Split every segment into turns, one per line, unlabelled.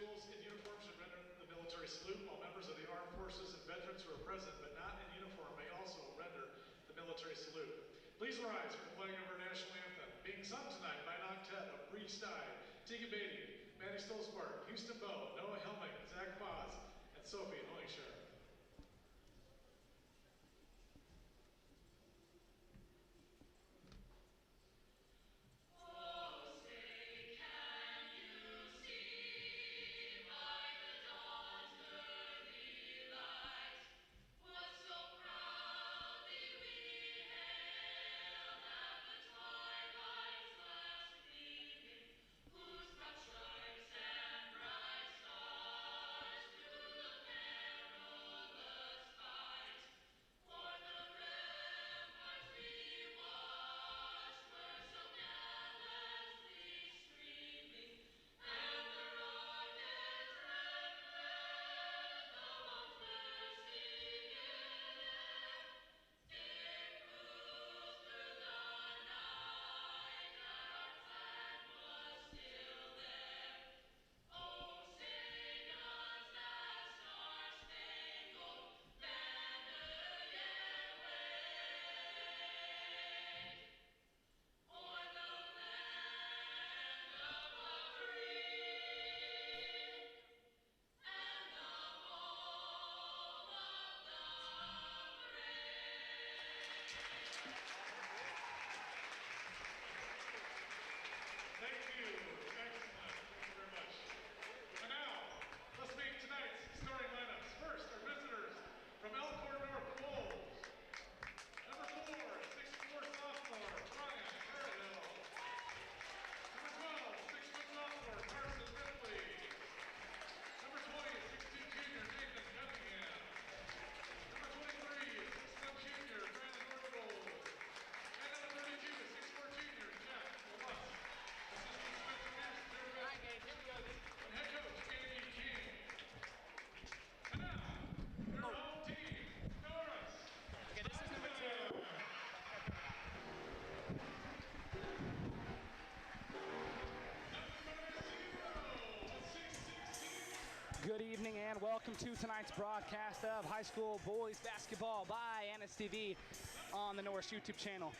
individuals in uniform should render the military salute, while members of the armed forces and veterans who are present but not in uniform may also render the military salute. Please rise for the playing of our national anthem, being sung tonight by an octet of Bree Stein, Tegan Beatty, Maddie Stolzbarg, Houston Bowe, Noah Helming, Zach Foz, and Sophie Hollingshire. First, our visitors from Elkhorn, North Wolves. Number 4, 6'4" sophomore, Brian Carrihill. Number 12, 6' sophomore, Carson Ripley. Number 20, 6'2" junior, Nathan Cunningham. Number 23, 6'1" junior, Brandon Northolt. And number 32, 6'4" junior, Jeff Lutz. Assistant Spencer Pierce, and head coach, Andy King. And now, your home team, Norris.
Okay, this is number 2. Good evening and welcome to tonight's broadcast of high school boys basketball by NSTV on the Norris YouTube channel.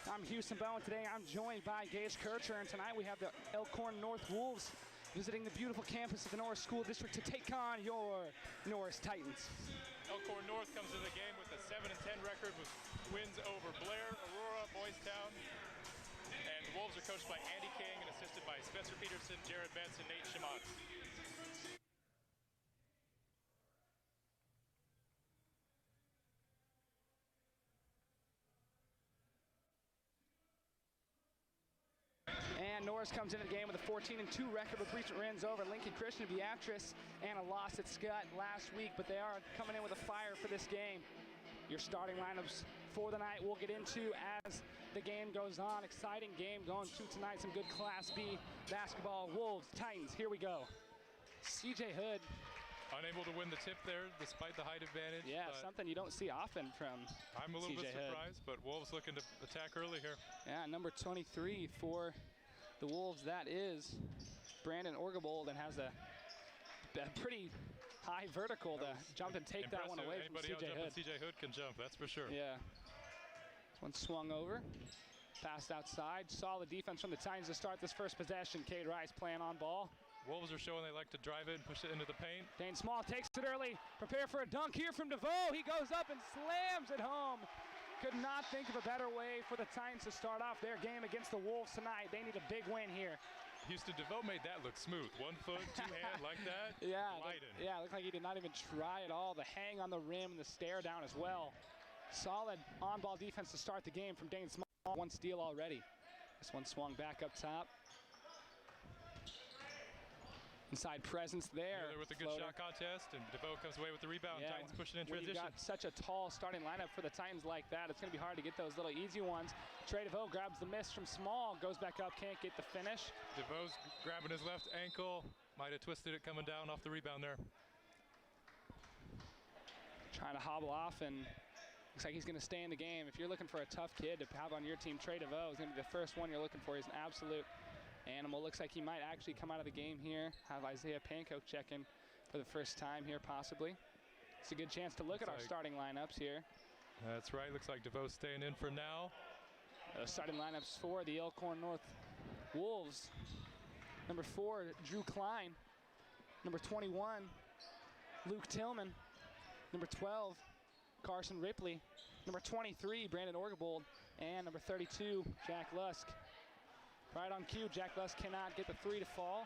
I'm Houston Bowe, and today I'm joined by Gage Kircher, and tonight we have the Elkhorn North Wolves visiting the beautiful campus of the Norris School District to take on your Norris Titans.
Elkhorn North comes into the game with a 7-10 record with wins over Blair, Aurora, Boys Town. And the Wolves are coached by Andy King and assisted by Spencer Peterson, Jared Benson, Nate Shamatz.
And Norris comes into the game with a 14-2 record with recent wins over Lincoln Christian, Beatrice, and a loss at Scott last week, but they are coming in with a fire for this game. Your starting lineups for the night we'll get into as the game goes on. Exciting game going to tonight. Some good Class B basketball. Wolves, Titans, here we go. CJ Hood.
Unable to win the tip there despite the height advantage.
Yeah, something you don't see often from
I'm a little
CJ
bit surprised, but Wolves looking to attack early here.
Yeah, number 23 for the Wolves, that is Brandon Orgabold, and has a pretty high vertical to jump and take that one away from CJ Hood.
CJ Hood can jump, that's for sure.
Yeah. This one swung over, passed outside. Solid defense from the Titans to start this first possession. Cade Rice playing on ball.
Wolves are showing they like to drive it and push it into the paint.
Dane Small takes it early. Prepare for a dunk here from DeVoe. He goes up and slams it home. Could not think of a better way for the Titans to start off their game against the Wolves tonight. They need a big win here.
Houston, DeVoe made that look smooth. 1 foot, 2 hand like that.
Yeah,
gliding.
Yeah, it looked like he did not even try at all. The hang on the rim and the stare down as well. Solid on-ball defense to start the game from Dane Small. One steal already. This one swung back up top. Inside presence there.
With a good shot contest, and DeVoe comes away with the rebound.
Yeah,
Titans pushing in
when
transition.
you've got such a tall starting lineup for the Titans like that, it's going to be hard to get those little easy ones. Trey DeVoe grabs the miss from Small, goes back up, can't get the finish.
DeVoe's grabbing his left ankle. Might have twisted it coming down off the rebound there.
Trying to hobble off, and looks like he's going to stay in the game. If you're looking for a tough kid to have on your team, Trey DeVoe is going to be the first one you're looking for. He's an absolute Animal looks like he might actually come out of the game here. Have Isaiah Pankow check in for the first time here, possibly. It's a good chance to look at our starting lineups here.
That's right. Looks like DeVoe's staying in for now.
Starting lineups for the Elkhorn North Wolves. Number 4, Drew Klein. Number 21, Luke Tillman. Number 12, Carson Ripley. Number 23, Brandon Orgabold. And number 32, Jack Lusk. Right on cue, Jack Lusk cannot get the 3 to fall.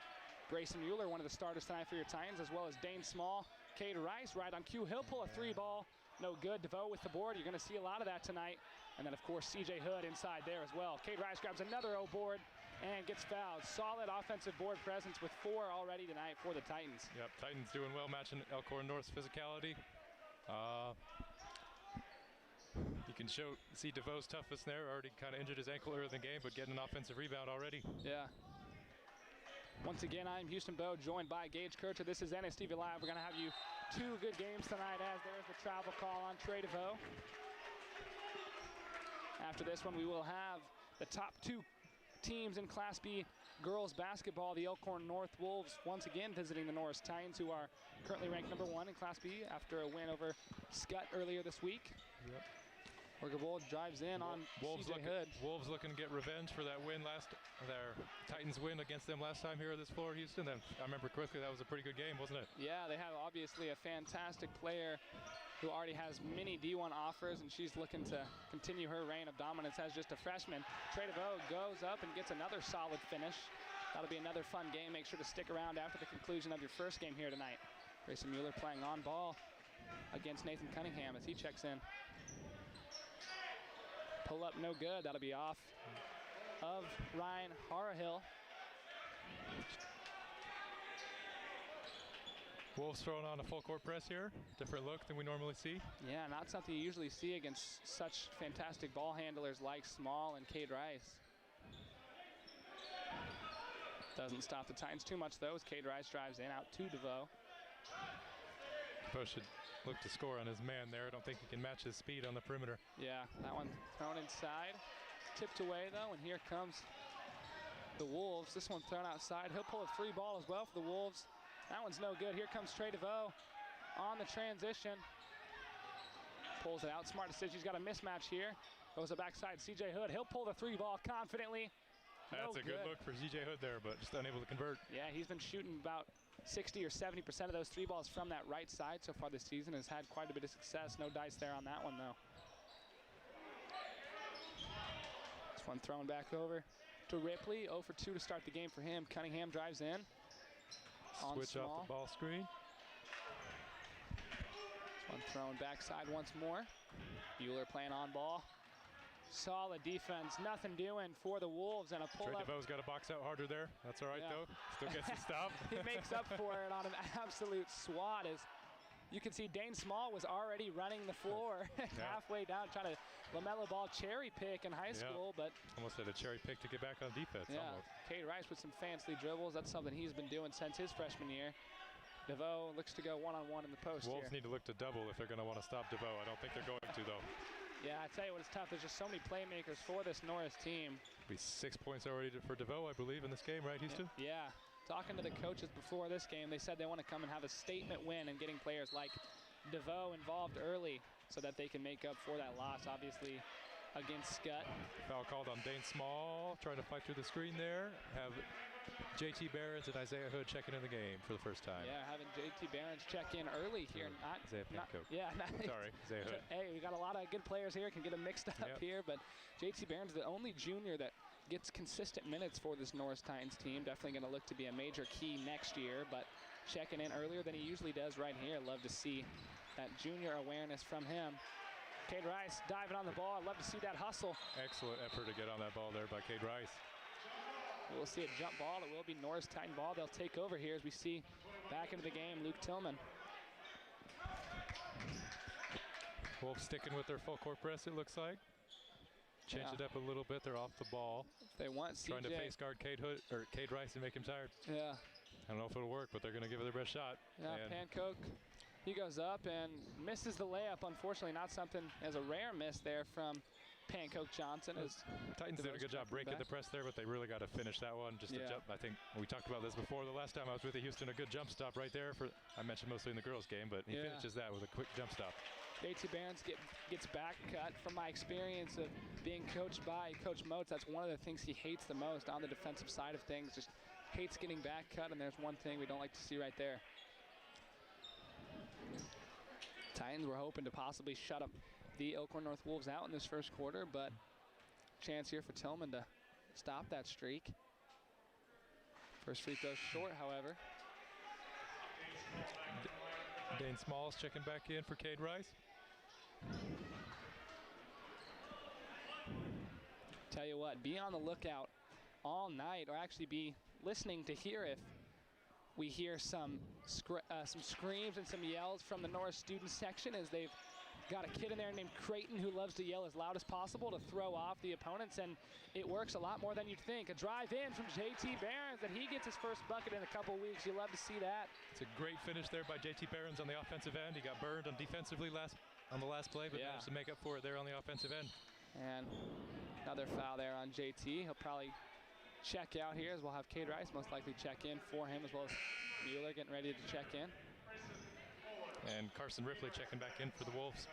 Grayson Mueller, one of the starters tonight for your Titans, as well as Dane Small. Cade Rice, right on cue. He'll pull a 3 ball. No good. DeVoe with the board. You're going to see a lot of that tonight. And then, of course, CJ Hood inside there as well. Cade Rice grabs another O board and gets fouled. Solid offensive board presence with 4 already tonight for the Titans.
Yep, Titans doing well, matching Elkhorn North's physicality. You can see DeVoe's toughness there. Already kind of injured his ankle earlier in the game, but getting an offensive rebound already.
Yeah. Once again, I'm Houston Bowe, joined by Gage Kircher. This is NSTV Live. We're going to have you 2 good games tonight, as there's the travel call on Trey DeVoe. After this one, we will have the top 2 teams in Class B girls basketball. The Elkhorn North Wolves once again visiting the Norris Titans, who are currently ranked number 1 in Class B after a win over Scott earlier this week.
Yep.
Orgabold drives in on CJ Hood.
Wolves looking to get revenge for that win their Titans win against them last time here at this floor, Houston. And I remember quickly that was a pretty good game, wasn't it?
Yeah, they have obviously a fantastic player who already has many D1 offers, and she's looking to continue her reign of dominance as just a freshman. Trey DeVoe goes up and gets another solid finish. That'll be another fun game. Make sure to stick around after the conclusion of your first game here tonight. Grayson Mueller playing on ball against Nathan Cunningham as he checks in. Pull up, no good. That'll be off of Ryan Harahill.
Wolves throwing on a full court press here. Different look than we normally see.
Yeah, not something you usually see against such fantastic ball handlers like Small and Cade Rice. Doesn't stop the Titans too much, though, as Cade Rice drives in, out to DeVoe.
DeVoe should look to score on his man there. I don't think he can match his speed on the perimeter.
Yeah, that one thrown inside. Tipped away, though, and here comes the Wolves. This one thrown outside. He'll pull a 3 ball as well for the Wolves. That one's no good. Here comes Trey DeVoe on the transition. Pulls it out. Smart decision. He's got a mismatch here. Goes the backside. CJ Hood. He'll pull the 3 ball confidently.
That's a good look for CJ Hood there, but just unable to convert.
Yeah, he's been shooting about 60 or 70% of those 3 balls from that right side so far this season. Has had quite a bit of success. No dice there on that one, though. This one thrown back over to Ripley. 0 for 2 to start the game for him. Cunningham drives in.
Switch off the ball screen.
This one thrown backside once more. Bueller playing on ball. Solid defense, nothing doing for the Wolves, and a pull-up.
Trey DeVoe's got to box out harder there. That's all right, though. Still gets the stop.
He makes up for it on an absolute swat. As you can see, Dane Small was already running the floor halfway down, trying to LaMelo ball cherry pick in high school, but
almost had a cherry pick to get back on defense. Almost.
Cade Rice with some fancy dribbles. That's something he's been doing since his freshman year. DeVoe looks to go one-on-one in the post.
Wolves need to look to double if they're going to want to stop DeVoe. I don't think they're going to, though.
Yeah, I tell you what, it's tough. There's just so many playmakers for this Norris team.
Be 6 points already for DeVoe, I believe, in this game, right, Houston?
Yeah. Talking to the coaches before this game, they said they want to come and have a statement win and getting players like DeVoe involved early so that they can make up for that loss, obviously, against Scott.
Foul called on Dane Small, trying to fight through the screen there. Have JT Behrens and Isaiah Hood checking in the game for the first time.
Yeah, having JT Behrens check in early here.
Isaiah Pankow. Sorry, Isaiah Hood.
Hey, we got a lot of good players here. Can get them mixed up here, but JT Behrens, the only junior that gets consistent minutes for this Norris Titans team. Definitely going to look to be a major key next year, but checking in earlier than he usually does right here. Love to see that junior awareness from him. Cade Rice diving on the ball. I'd love to see that hustle.
Excellent effort to get on that ball there by Cade Rice.
We'll see a jump ball. It will be Norris Titan ball. They'll take over here as we see back into the game Luke Tillman.
Wolves sticking with their full court press, it looks like. Change it up a little bit. They're off the ball.
They want CJ.
Trying to face guard Cade Rice and make him tired.
Yeah.
I don't know if it'll work, but they're going to give it their best shot.
Yeah, Pankow, he goes up and misses the layup. Unfortunately, not something as a rare miss there from Pancoke Johnson is.
Titans did a good job breaking the press there, but they really got to finish that one. Just a jump. I think we talked about this before. The last time I was with Houston, a good jump stop right there. I mentioned mostly in the girls' game, but he finishes that with a quick jump stop.
JT Barons gets back cut. From my experience of being coached by Coach Motes, that's one of the things he hates the most on the defensive side of things. Just hates getting back cut, and there's one thing we don't like to see right there. Titans were hoping to possibly shut up the Elkhorn North Wolves out in this first quarter, but chance here for Tillman to stop that streak. First free throw short, however.
Dane Smalls checking back in for Cade Rice.
Tell you what, be on the lookout all night, or actually be listening to hear if we hear some screams and some yells from the Norris student section, as they've got a kid in there named Creighton who loves to yell as loud as possible to throw off the opponents, and it works a lot more than you'd think. A drive in from JT Barons, and he gets his first bucket in a couple weeks. You love to see that.
It's a great finish there by JT Barons on the offensive end. He got burned on defensively on the last play, but managed to make up for it there on the offensive end.
And another foul there on JT. He'll probably check out here, as we'll have Cade Rice most likely check in for him, as well as Mueller getting ready to check in.
And Carson Ripley checking back in for the Wolves.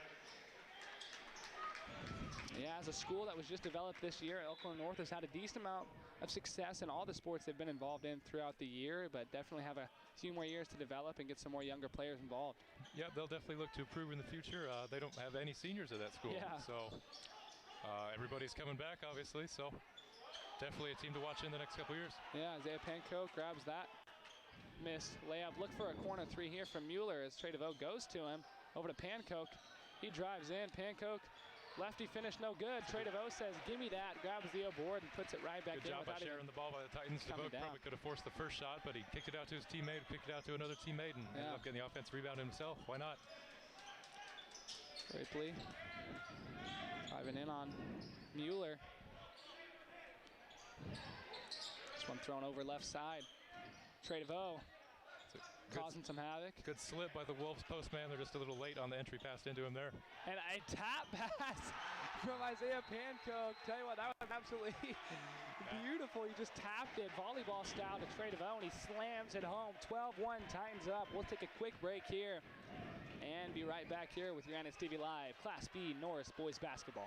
Yeah, as a school that was just developed this year, Elkhorn North has had a decent amount of success in all the sports they've been involved in throughout the year, but definitely have a few more years to develop and get some more younger players involved.
Yeah, they'll definitely look to improve in the future. They don't have any seniors at that school, so everybody's coming back, obviously, so definitely a team to watch in the next couple years.
Yeah, Isaiah Pancoke grabs that missed layup. Look for a corner three here from Mueller as Trey DeVoe goes to him. Over to Pancoke. He drives in. Pancoke, lefty finish no good. Trey DeVoe says, give me that. Grabs the board and puts it right back in.
Good job by sharing the ball by the Titans. DeVoe probably could have forced the first shot, but he kicked it out to his teammate, kicked it out to another teammate, and ended up getting the offense rebound himself. Why not?
Ripley driving in on Mueller. This one thrown over left side. Trey DeVoe causing some havoc.
Good slip by the Wolves postman. They're just a little late on the entry pass into him there.
And a tap pass from Isaiah Pancoke. Tell you what, that was absolutely beautiful. He just tapped it volleyball style to Trey DeVoe, and he slams it home. 12-1 Titans up. We'll take a quick break here and be right back here with your NSTV Live Class B Norris boys basketball.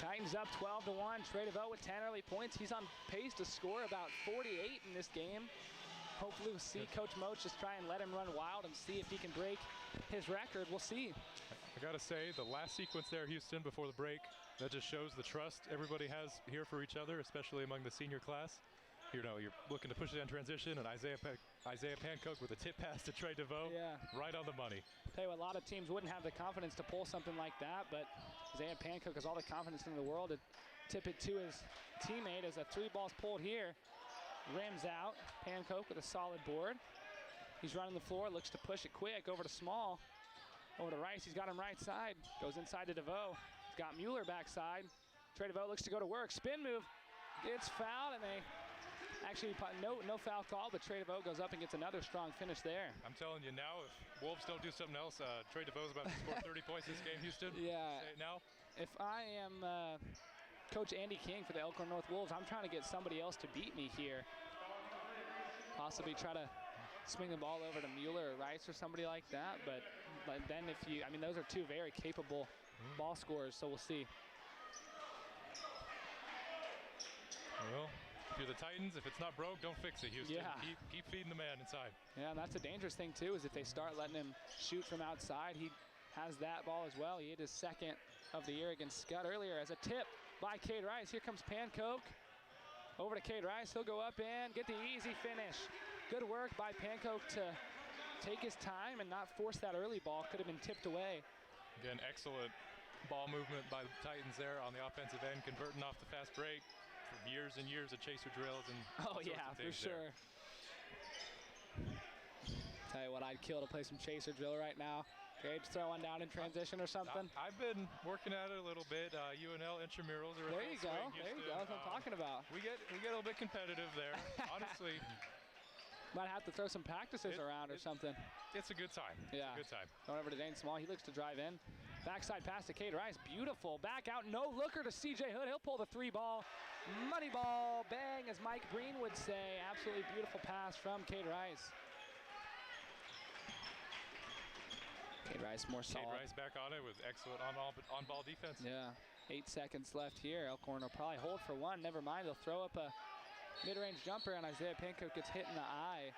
Titans up 12-1. Trey DeVoe with 10 early points. He's on pace to score about 48 in this game. Hopefully we'll see Coach Moach just try and let him run wild and see if he can break his record. We'll see.
I gotta say, the last sequence there, Houston, before the break, that just shows the trust everybody has here for each other, especially among the senior class. You know, you're looking to push it in transition, and Isaiah Pancoke with a tip pass to Trey DeVoe, right on the money.
Tell you what, a lot of teams wouldn't have the confidence to pull something like that, but Isaiah Pancoke has all the confidence in the world to tip it to his teammate as a three ball's pulled here. Rims out. Pancoke with a solid board. He's running the floor, looks to push it quick over to Small. Over to Rice, he's got him right side. Goes inside to DeVoe. He's got Mueller backside. Trey DeVoe looks to go to work. Spin move. Gets fouled, and they actually, no foul call, but Trey DeVoe goes up and gets another strong finish there.
I'm telling you now, if Wolves don't do something else, Trey DeVoe's about to score 30 points this game, Houston.
Yeah.
Say it now.
If I am Coach Andy King for the Elkhorn North Wolves, I'm trying to get somebody else to beat me here. Possibly try to swing the ball over to Mueller or Rice or somebody like that, but then if you, I mean, those are two very capable ball scorers, so we'll see.
Well, if you're the Titans, if it's not broke, don't fix it, Houston.
Yeah.
Keep feeding the man inside.
Yeah, and that's a dangerous thing, too, is if they start letting him shoot from outside, he has that ball as well. He hit his second of the year against Scott earlier as a tip by Cade Rice. Here comes Pankow. Over to Cade Rice. He'll go up and get the easy finish. Good work by Pankow to take his time and not force that early ball. Could have been tipped away.
Again, excellent ball movement by the Titans there on the offensive end, converting off the fast break for years and years of chaser drills and
oh yeah, for sure. Tell you what, I'd kill to play some chaser drill right now. Gage, throw one down in transition or something.
I've been working at it a little bit. UNL intramurals are
there you go. There you go. That's what I'm talking about.
We get a little bit competitive there. Honestly,
might have to throw some practices around or something.
It's a good time.
Yeah.
It's a good time.
Going over to Dane Small. He looks to drive in. Backside pass to Cade Rice. Beautiful. Back out. No looker to CJ Hood. He'll pull the 3 ball. Money ball. Bang, as Mike Green would say. Absolutely beautiful pass from Cade Rice. Cade Rice more solid.
Cade Rice back on it with excellent on-ball defense.
Yeah. 8 seconds left here. Elkhorn will probably hold for 1. Never mind. They'll throw up a mid-range jumper, and Isaiah Pankow gets hit in the eye.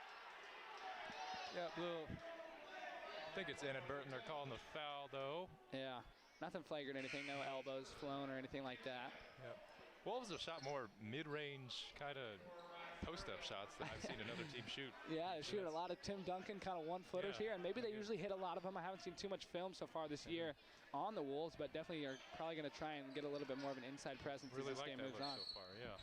Yeah, I think it's inadvertent. They're calling the foul, though.
Yeah. Nothing flagrant, anything. No elbows flown or anything like that.
Yep. Wolves have shot more mid-range kind of post-up shots than I've seen another team shoot.
Yeah, they shoot a lot of Tim Duncan kind of one-footers here, and maybe they usually hit a lot of them. I haven't seen too much film so far this year on the Wolves, but definitely are probably going to try and get a little bit more of an inside presence as this game moves on.
So far, yeah.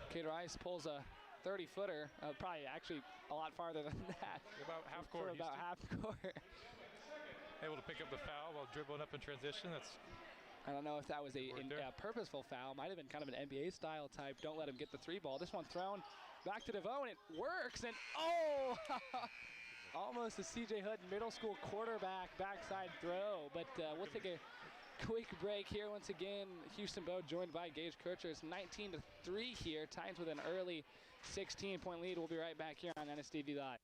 Cade Rice pulls a 30-footer, probably actually a lot farther than that.
About half court.
About half court.
Able to pick up the foul while dribbling up in transition.
I don't know if that was a purposeful foul. Might have been kind of an NBA-style type. Don't let him get the 3 ball. This one thrown back to DeVoe, and it works. And oh, almost a CJ Hood middle school quarterback backside throw. But we'll take a quick break here. Once again, Houston Bow joined by Gage Kircher. It's 19-3 here. Titans with an early 16-point lead. We'll be right back here on NSTV Live.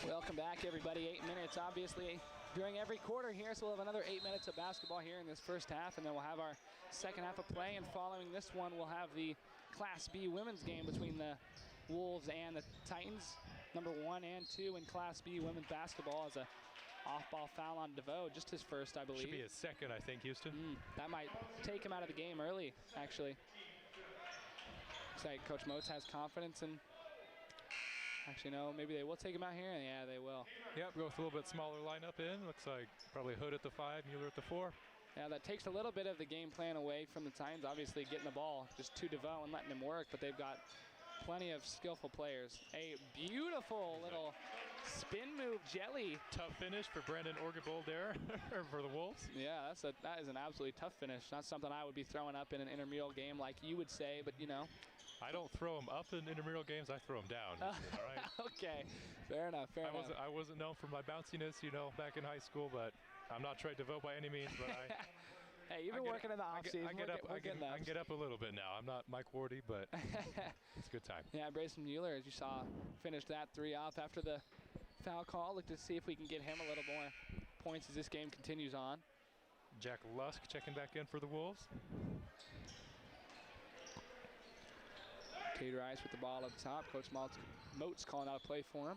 Welcome back, everybody. 8 minutes, obviously, during every quarter here, so we'll have another 8 minutes of basketball here in this first half, and then we'll have our second half of play, and following this one, we'll have the Class B women's game between the Wolves and the Titans, number 1 and 2 in Class B women's basketball, as a off-ball foul on DeVoe, just his first, I believe.
Should be his second, I think, Houston.
That might take him out of the game early, actually. Looks like Coach Motes has confidence in. Actually, no, maybe they will take him out here, and yeah, they will.
Yep, go with a little bit smaller lineup in. Looks like probably Hood at the 5, Mueller at the 4.
Yeah, that takes a little bit of the game plan away from the Titans, obviously getting the ball just to DeVoe and letting him work, but they've got plenty of skillful players. A beautiful little spin move jelly.
Tough finish for Brandon Orgabold there for the Wolves.
Yeah, that is an absolutely tough finish. Not something I would be throwing up in an intramural game like you would say, but you know.
I don't throw them up in intramural games, I throw them down. All right?
Okay, fair enough, fair enough.
I wasn't known for my bounciness, you know, back in high school, but I'm not Trey DeVoe by any means, but
hey, you've been working in the offseason.
I can get up a little bit now. I'm not Mike Wardy, but it's a good time.
Yeah, Brayson Mueller, as you saw, finished that 3 off after the foul call. Look to see if we can get him a little more points as this game continues on.
Jack Lusk checking back in for the Wolves.
Cade Rice with the ball up top. Coach Motes calling out a play for him.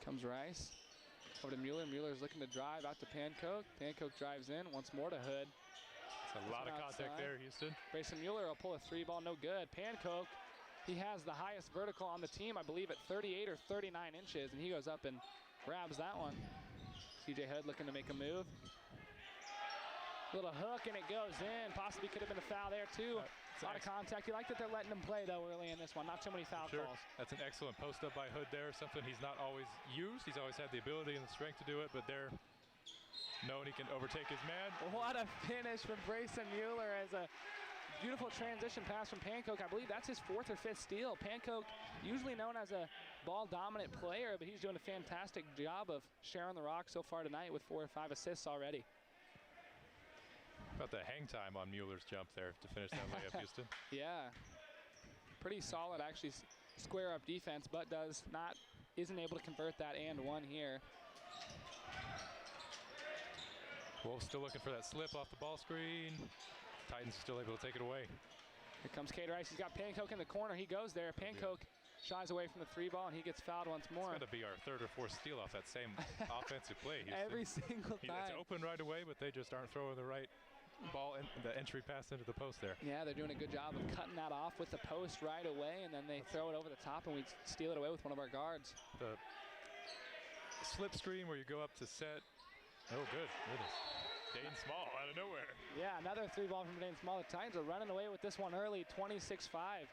Comes Rice. Over to Mueller. Mueller's looking to drive out to Pankow. Pankow drives in once more to Hood.
It's a lot of contact there, Houston.
Grayson Mueller will pull a 3 ball, no good. Pankow, he has the highest vertical on the team, I believe at 38 or 39 inches, and he goes up and grabs that one. CJ Hood looking to make a move. Little hook, and it goes in. Possibly could have been a foul there, too. A lot of contact. You like that they're letting him play, though, early in this one. Not too many foul calls.
That's an excellent post-up by Hood there, something he's not always used. He's always had the ability and the strength to do it, but there, knowing he can overtake his man.
What a finish from Grayson Mueller as a beautiful transition pass from Pankow. I believe that's his 4th or 5th steal. Pankow, usually known as a ball-dominant player, but he's doing a fantastic job of sharing the rock so far tonight with 4 or 5 assists already.
About the hang time on Mueller's jump there to finish that layup, Houston.
Yeah, pretty solid actually square up defense, but isn't able to convert that and one here.
Wolves still looking for that slip off the ball screen. Titans still able to take it away.
Here comes Cade Rice. He's got Pankow in the corner. He goes there. Pankow shies away from the 3 ball, and he gets fouled once more.
It's going to be our 3rd or 4th steal off that same offensive play, Houston.
Every single time.
It's open right away, but they just aren't throwing the right ball in the entry pass into the post there.
Yeah, they're doing a good job of cutting that off with the post right away, and then they throw it over the top, and we steal it away with one of our guards.
The slip screen where you go up to set. Oh, good. Goodness. Dane Small out of nowhere.
Yeah, another 3 ball from Dane Small. The Titans are running away with this one early, 26-5.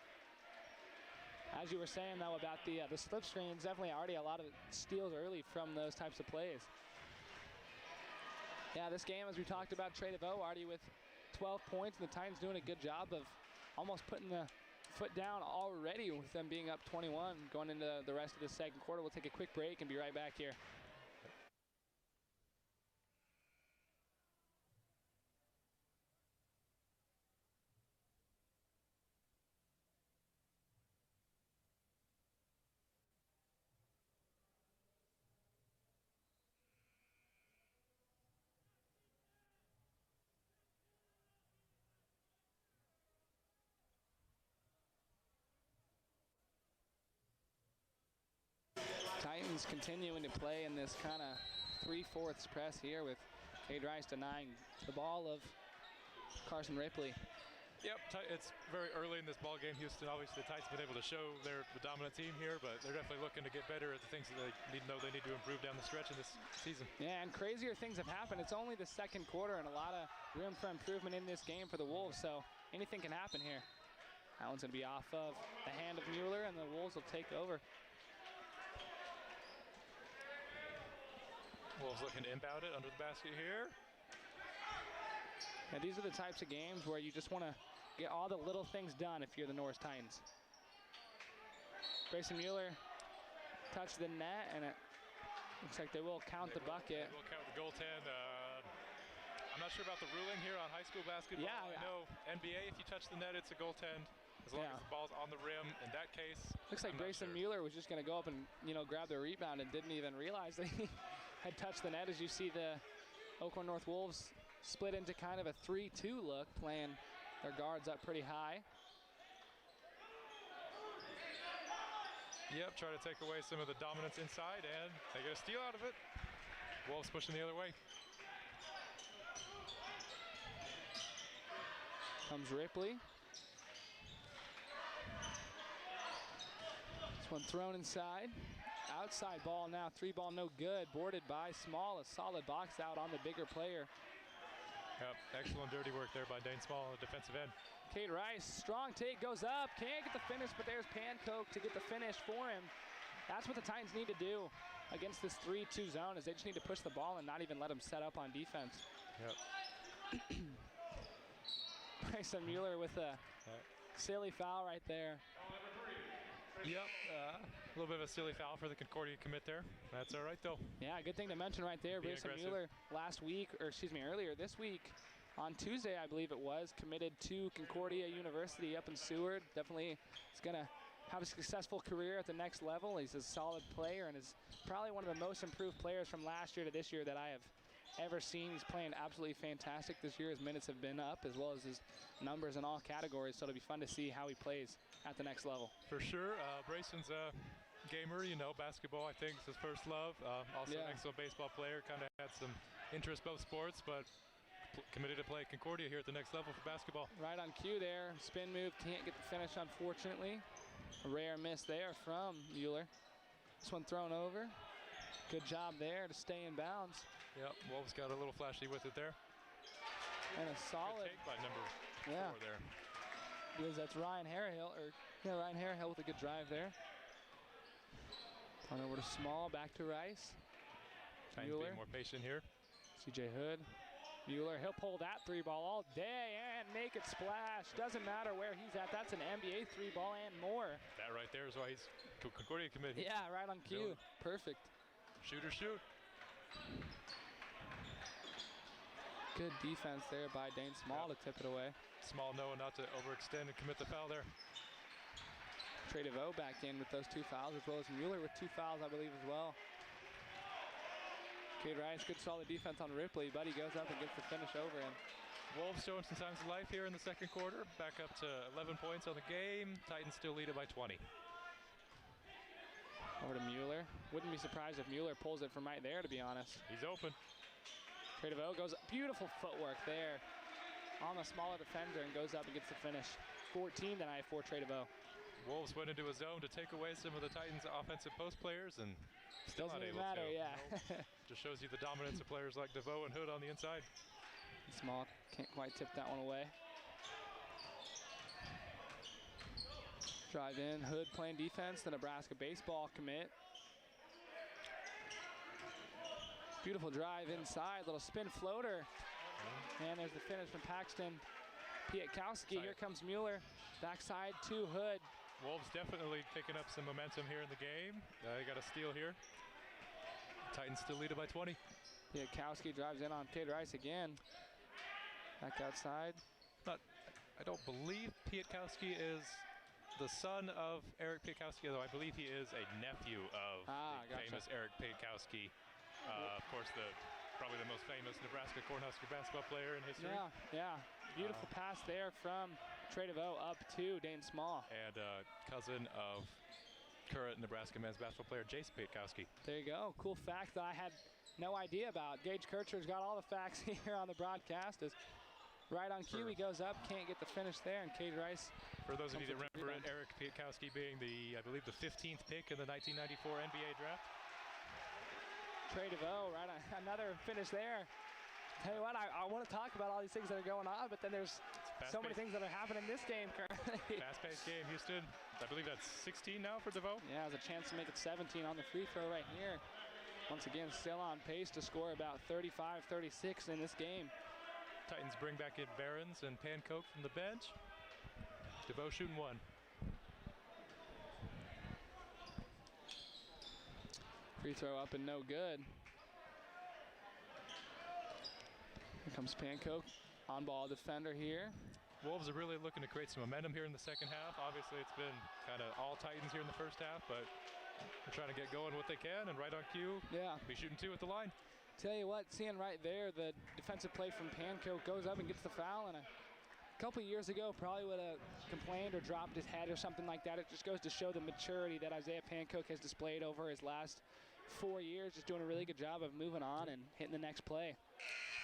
As you were saying, though, about the slip screens, definitely already a lot of steals early from those types of plays. Yeah, this game, as we talked about, Trey DeVoe already with 12 points, and the Titans doing a good job of almost putting the foot down already with them being up 21 going into the rest of the second quarter. We'll take a quick break and be right back here. Titans continuing to play in this kind of 3/4 press here with Cade Rice denying the ball of Carson Ripley.
Yep, it's very early in this ball game, Houston. Obviously, the Titans have been able to show they're the dominant team here, but they're definitely looking to get better at the things that they need to improve down the stretch in this season.
Yeah, and crazier things have happened. It's only the second quarter and a lot of room for improvement in this game for the Wolves, so anything can happen here. That one's going to be off of the hand of Mueller, and the Wolves will take over.
Wolves looking to inbound it under the basket here.
And these are the types of games where you just want to get all the little things done if you're the Norris Titans. Grayson Mueller touched the net, and it looks like they will count the bucket.
They will count the goaltend. I'm not sure about the ruling here on high school basketball.
Yeah,
I know NBA, if you touch the net, it's a goaltend. As long as the ball's on the rim, in that case.
Looks like Grayson Mueller was just going to go up and grab the rebound and didn't even realize that he had touched the net. As you see the Elkhorn North Wolves split into kind of a 3-2 look, playing their guards up pretty high.
Yep, try to take away some of the dominance inside, and they get a steal out of it. Wolves pushing the other way.
Comes Ripley. This one thrown inside. Outside ball now, 3 ball no good. Boarded by Small, a solid box out on the bigger player.
Yep, excellent dirty work there by Dane Small on the defensive end.
Cade Rice, strong take, goes up, can't get the finish, but there's Pankow to get the finish for him. That's what the Titans need to do against this 3-2 zone, is they just need to push the ball and not even let him set up on defense.
Yep.
Grayson Mueller with a silly foul right there.
Yep, a little bit of a silly foul for the Concordia commit there. That's all right, though.
Yeah, good thing to mention right there. Grayson Mueller earlier this week, on Tuesday, I believe it was, committed to Concordia University up in Seward. Definitely is going to have a successful career at the next level. He's a solid player and is probably one of the most improved players from last year to this year that I have ever seen. He's playing absolutely fantastic this year. His minutes have been up, as well as his numbers in all categories, so it'll be fun to see how he plays at the next level.
For sure. Brayson's a gamer, basketball I think is his first love. Also an excellent baseball player, kind of had some interest both sports, but committed to play at Concordia here at the next level for basketball.
Right on cue there. Spin move, can't get the finish, unfortunately. A rare miss there from Mueller. This one thrown over. Good job there to stay in bounds.
Yep, Wolves got a little flashy with it there.
And a solid.
Good take by number 4 there.
Because that's Ryan Harehill, Ryan Harehill with a good drive there. Turn over to Small, back to Rice.
Titans being more patient here.
CJ Hood. Mueller, he'll pull that 3-ball all day and make it splash. Doesn't matter where he's at. That's an NBA 3-ball and more.
That right there is why he's Concordia committed.
Yeah, right on cue. Perfect.
Shooter, shoot.
Good defense there by Dane Small to tip it away.
Small knowing not to overextend and commit the foul there.
Trey DeVoe back in with those 2 fouls, as well as Mueller with 2 fouls, I believe, as well. Cade Rice, good solid defense on Ripley, but he goes up and gets the finish over him.
Wolves showing some signs of life here in the second quarter. Back up to 11 points on the game. Titans still lead it by 20.
Over to Mueller. Wouldn't be surprised if Mueller pulls it from right there, to be honest.
He's open.
Trey DeVoe goes, beautiful footwork there on the smaller defender and goes up and gets the finish. 14 tonight for Trey DeVoe.
Wolves went into a zone to take away some of the Titans' offensive post players and still not able to.
Yeah.
Nope. Just shows you the dominance of players like DeVoe and Hood on the inside.
Small can't quite tip that one away. Drive in, Hood playing defense, the Nebraska baseball commit. Beautiful drive inside, little spin floater. And there's the finish from Paxton Pietkowski. Here comes Mueller, backside to Hood.
Wolves definitely picking up some momentum here in the game. They got a steal here. Titans still lead it by 20.
Pietkowski drives in on Cade Rice again. Back outside.
I don't believe Pietkowski is the son of Eric Pietkowski, though I believe he is a nephew of the famous Eric Pietkowski. Of course, probably the most famous Nebraska Cornhusker basketball player in history.
Yeah. Beautiful pass there from Trey DeVoe up to Dane Small.
And cousin of current Nebraska men's basketball player Jason Pietkowski.
There you go. Cool fact that I had no idea about. Gage Kirchner's got all the facts here on the broadcast. Right on cue, he goes up, can't get the finish there, and Cade Rice.
For those of you that remember it, Eric Pietkowski being I believe the 15th pick in the 1994 NBA draft.
Trey DeVoe, right on, another finish there. Tell you what, I want to talk about all these things that are going on, but then there's so many things that are happening in this game currently.
Fast-paced game, Houston. I believe that's 16 now for DeVoe.
Yeah, has a chance to make it 17 on the free throw right here. Once again, still on pace to score about 35-36 in this game.
Titans bring back in Behrens and Pancoke from the bench. DeVoe shooting 1.
Free throw up and no good. Here comes Pancoke, on-ball defender here.
Wolves are really looking to create some momentum here in the second half. Obviously, it's been kind of all Titans here in the first half, but they're trying to get going what they can, and right on cue, be shooting 2 at the line.
Tell you what, seeing right there, the defensive play from Pancoke goes up and gets the foul, and a couple years ago probably would have complained or dropped his head or something like that. It just goes to show the maturity that Isaiah Pancoke has displayed over his last 4 years, just doing a really good job of moving on and hitting the next play.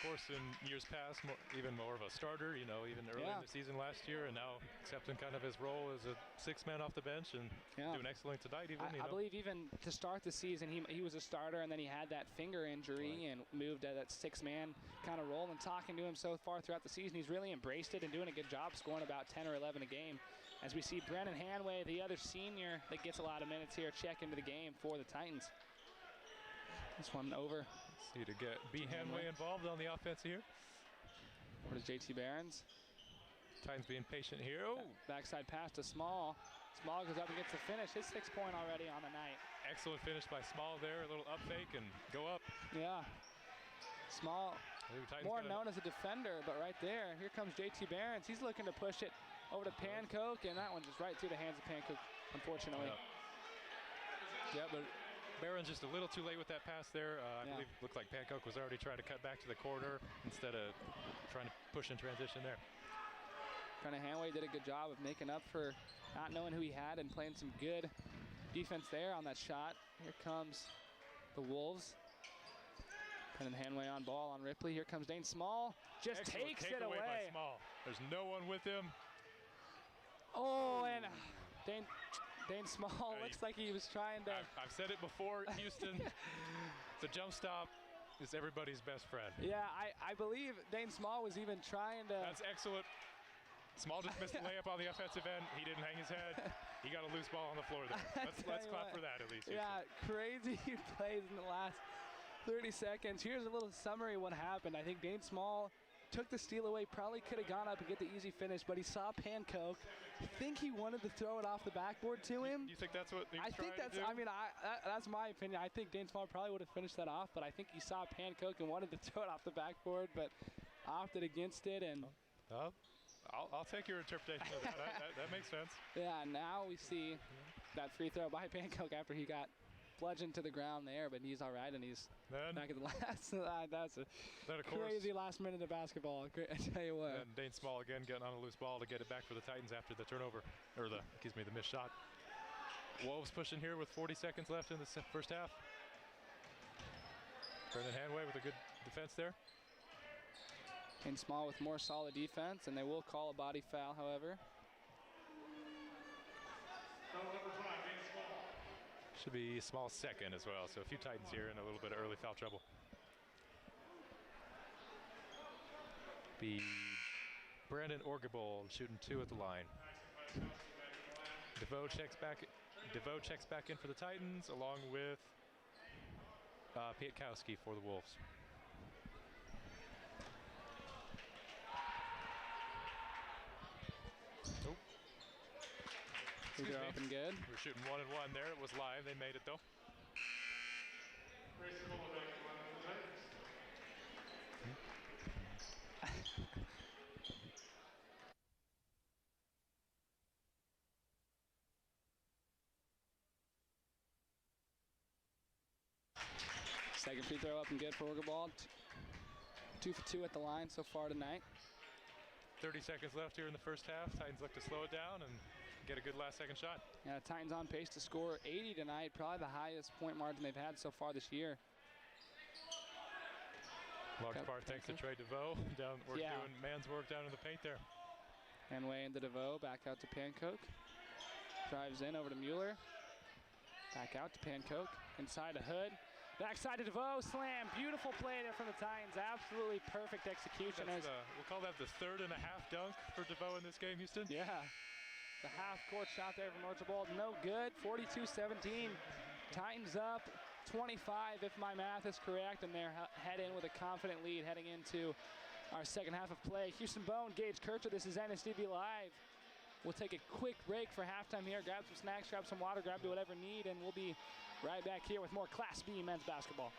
Of course, in years past, even more of a starter, even early in the season last year, and now accepting kind of his role as a 6-man off the bench and doing excellent tonight even.
I believe even to start the season, he was a starter, and then he had that finger injury and moved to that 6-man kind of role. And talking to him so far throughout the season, he's really embraced it and doing a good job scoring about 10 or 11 a game. As we see Brennan Hanway, the other senior that gets a lot of minutes here, check into the game for the Titans. This one over.
Let's see to get B. Hanway involved on the offense here.
What is JT Behrens?
Titans being patient here. Oh,
backside pass to Small. Small goes up and gets the finish. His 6-point already on the night.
Excellent finish by Small there. A little up fake and go up.
Yeah. Small, more known as a defender, but right there, here comes JT Behrens. He's looking to push it over to Pancoke, and that one just right through the hands of Pancoke, unfortunately.
Yeah, but Barron's just a little too late with that pass there. I believe it looked like Pancoke was already trying to cut back to the corner instead of trying to push in transition there.
Brennan Hanway did a good job of making up for not knowing who he had and playing some good defense there on that shot. Here comes the Wolves. Brennan Hanway on ball on Ripley. Here comes Dane Small. Just
Excellent
takes it away.
By Small. There's no one with him.
Oh, and Dane Small looks like he was trying to.
I've said it before, Houston. The jump stop is everybody's best friend.
Yeah, I believe Dane Small was even trying to.
That's excellent. Small just missed the layup on the offensive end. He didn't hang his head. He got a loose ball on the floor there. Let's clap for that at least.
Yeah, crazy plays in the last 30 seconds. Here's a little summary of what happened. I think Dane Small took the steal away, probably could have gone up and get the easy finish, but he saw Pancoke. I think he wanted to throw it off the backboard to him.
You think that's what he was
trying to do? I mean, that's my opinion. I think Dane Small probably would have finished that off, but I think he saw Pancoke and wanted to throw it off the backboard, but opted against it. And
I'll take your interpretation of that. That makes sense.
Yeah, now we see that free throw by Pancoke after he got bludgeoned to the ground there, but he's all right, and he's back at the last. That's a crazy last minute of basketball. I tell you what.
And Dane Small again getting on a loose ball to get it back for the Titans after the turnover, or the missed shot. Wolves pushing here with 40 seconds left in the first half. Brendan Hanway with a good defense there.
Dane Small with more solid defense, and they will call a body foul, however.
Should be Small second as well, so a few Titans here in a little bit of early foul trouble. Be Brandon Orgebold shooting 2 at the line. DeVoe checks back in for the Titans, along with Pietkowski for the Wolves.
They're up and good.
We're shooting 1 and 1 there. It was live. They made it though.
Second free throw up and good for Orgebold. 2 for 2 at the line so far tonight.
30 seconds left here in the first half. Titans look to slow it down and get a good last second shot.
Yeah, Titans on pace to score 80 tonight, probably the highest point margin they've had so far this year.
Large part thanks to Trey DeVoe doing man's work down in the paint there.
Hanway into DeVoe, back out to Pancoke. Drives in over to Mueller. Back out to Pancoke, inside to Hood. Backside to DeVoe, slam. Beautiful play there from the Titans. Absolutely perfect execution.
We'll call that the 3rd and a half dunk for DeVoe in this game, Houston.
Yeah. The half-court shot there from Orgebold, no good. 42-17. Titans up 25, if my math is correct, and they're head in with a confident lead heading into our second half of play. Houston Bone, Gage Kircher, this is NSDB Live. We'll take a quick break for halftime here. Grab some snacks, grab some water, grab whatever you need, and we'll be right back here with more Class B men's basketball.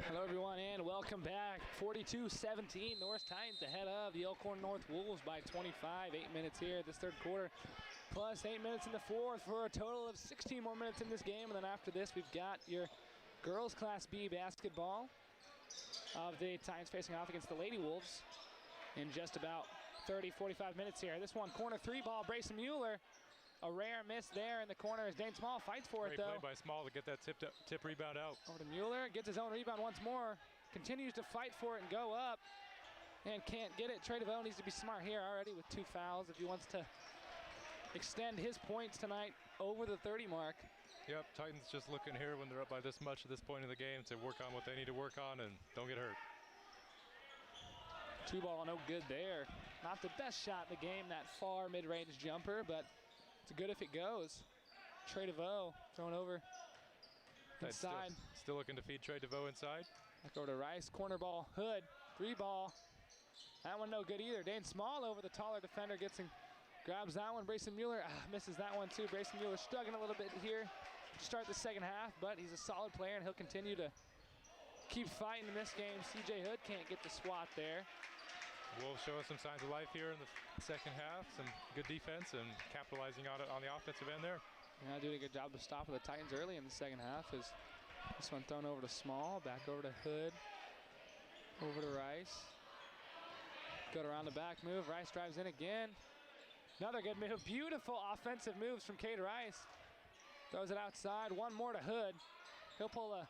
Hello everyone and welcome back. 42-17, Norris Titans ahead of the Elkhorn North Wolves by 25. 8 minutes here this third quarter, plus 8 minutes in the fourth for a total of 16 more minutes in this game. And then after this, we've got your girls Class B basketball of the Titans facing off against the Lady Wolves in just about 30-45 minutes here. This one, corner three ball, Brayson Mueller. A rare miss there in the corner as Dane Small fights for it, though.
Great play by Small to get that tip rebound out.
Over to Mueller, gets his own rebound once more. Continues to fight for it and go up. And can't get it. Trey DeVoe needs to be smart here already with 2 fouls if he wants to extend his points tonight over the 30 mark.
Yep, Titans just looking here when they're up by this much at this point in the game to work on what they need to work on and don't get hurt.
2 ball, no good there. Not the best shot in the game, that far mid-range jumper, but it's good if it goes. Trey DeVoe thrown over inside.
Still looking to feed Trey DeVoe inside.
Back over to Rice, corner ball, Hood, 3 ball. That one no good either. Dane Small over the taller defender grabs that one. Brayson Mueller misses that one too. Brayson Mueller struggling a little bit here to start the second half, but he's a solid player and he'll continue to keep fighting in this game. CJ Hood can't get the swat there.
Wolves show us some signs of life here in the second half. Some good defense and capitalizing on it on the offensive end there.
Yeah, doing a good job to stop the Titans early in the second half. Is this one thrown over to Small, back over to Hood, over to Rice. Good around the back move. Rice drives in again. Another good move. Beautiful offensive moves from Cade Rice. Throws it outside. One more to Hood. He'll pull a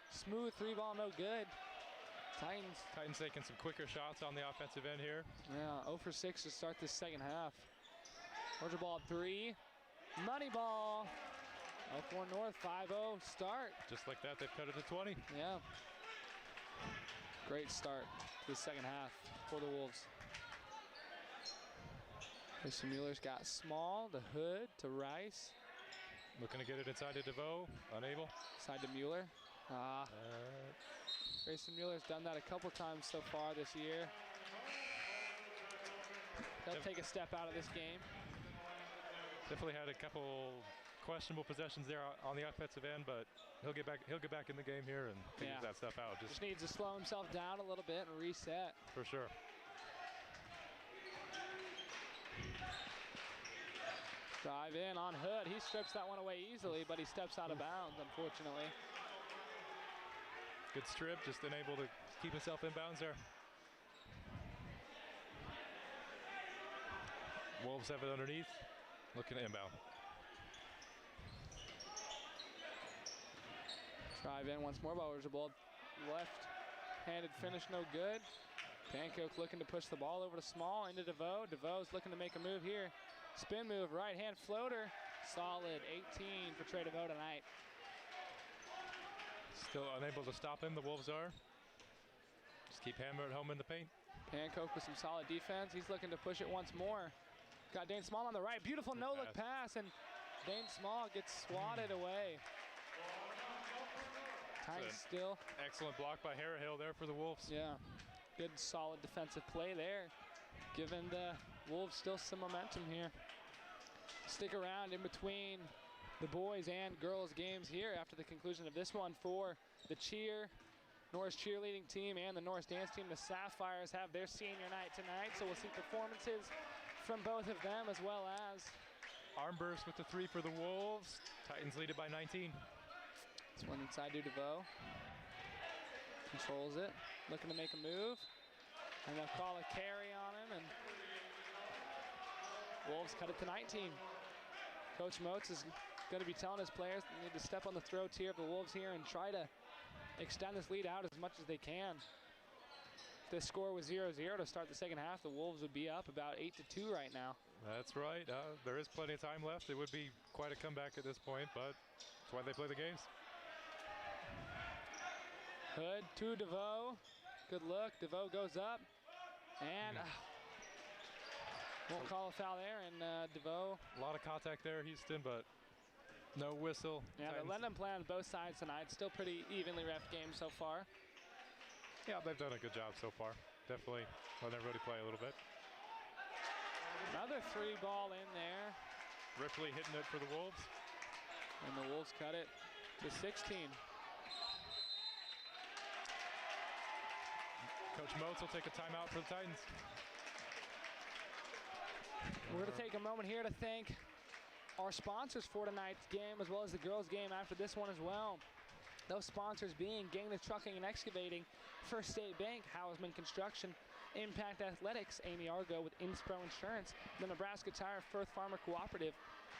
smooth 3 ball, no good.
Titans taking some quicker shots on the offensive end here.
Yeah, 0 for 6 to start this second half. Georgia ball 3. Money ball. Elkhorn North 5-0 start.
Just like that, they've cut it to 20.
Yeah. Great start to the second half for the Wolves. Brayson Mueller's got Small to Hood to Rice.
Looking to get it inside to DeVoe. Unable.
Side to Mueller. Brayson Mueller's done that a couple times so far this year. He'll take a step out of this game.
Definitely had a couple questionable possessions there on the offensive end, but he'll get back in the game here and figure that stuff out.
Just needs to slow himself down a little bit and reset.
For sure.
Drive in on Hood. He strips that one away easily, but he steps out of bounds, unfortunately.
Good strip, just unable to keep himself in bounds there. Wolves have it underneath, looking to inbound.
Drive in once more, ball left-handed finish, no good. Pankow looking to push the ball over to Small, into DeVoe. DeVoe's looking to make a move here. Spin move, right-hand floater. Solid, 18 for Trey DeVoe tonight.
Still unable to stop him, the Wolves are. Just keep hammering home in the paint.
Pankow with some solid defense. He's looking to push it once more. Got Dane Small on the right. Beautiful no-look pass, and Dane Small gets swatted away. Titans still.
Excellent block by Harrahill there for the Wolves.
Yeah, good solid defensive play there, giving the Wolves still some momentum here. Stick around in between the boys and girls games here after the conclusion of this one for the Norris cheerleading team and the Norris dance team. The Sapphires have their senior night tonight, so we'll see performances from both of them, as well as
arm burst with the 3 for the Wolves. Titans lead it by 19.
This one inside to DeVoe. Controls it, looking to make a move, and they'll call a carry on him, and Wolves cut it to 19. Coach Moats is going to be telling his players they need to step on the throats here of the Wolves here and try to extend this lead out as much as they can. If this score was 0-0 to start the second half, the Wolves would be up about 8-2 right now.
That's right. There is plenty of time left. It would be quite a comeback at this point, but that's why they play the games.
Hood to DeVoe. Good look. DeVoe goes up and won't call a foul there, and DeVoe.
A lot of contact there, Houston, but no whistle.
Yeah, they're letting them play on both sides tonight. Still pretty evenly ref game so far.
Yeah, they've done a good job so far. Definitely letting everybody play a little bit.
Another 3 ball in there.
Ripley hitting it for the Wolves.
And the Wolves cut it to 16.
Coach Motes will take a timeout for the Titans.
We're going to take a moment here to thank our sponsors for tonight's game, as well as the girls' game after this one as well. Those sponsors being Gainless Trucking and Excavating, First State Bank, Hausman Construction, Impact Athletics, Amy Argo with Inspro Insurance, the Nebraska Tire Firth Farmer Cooperative,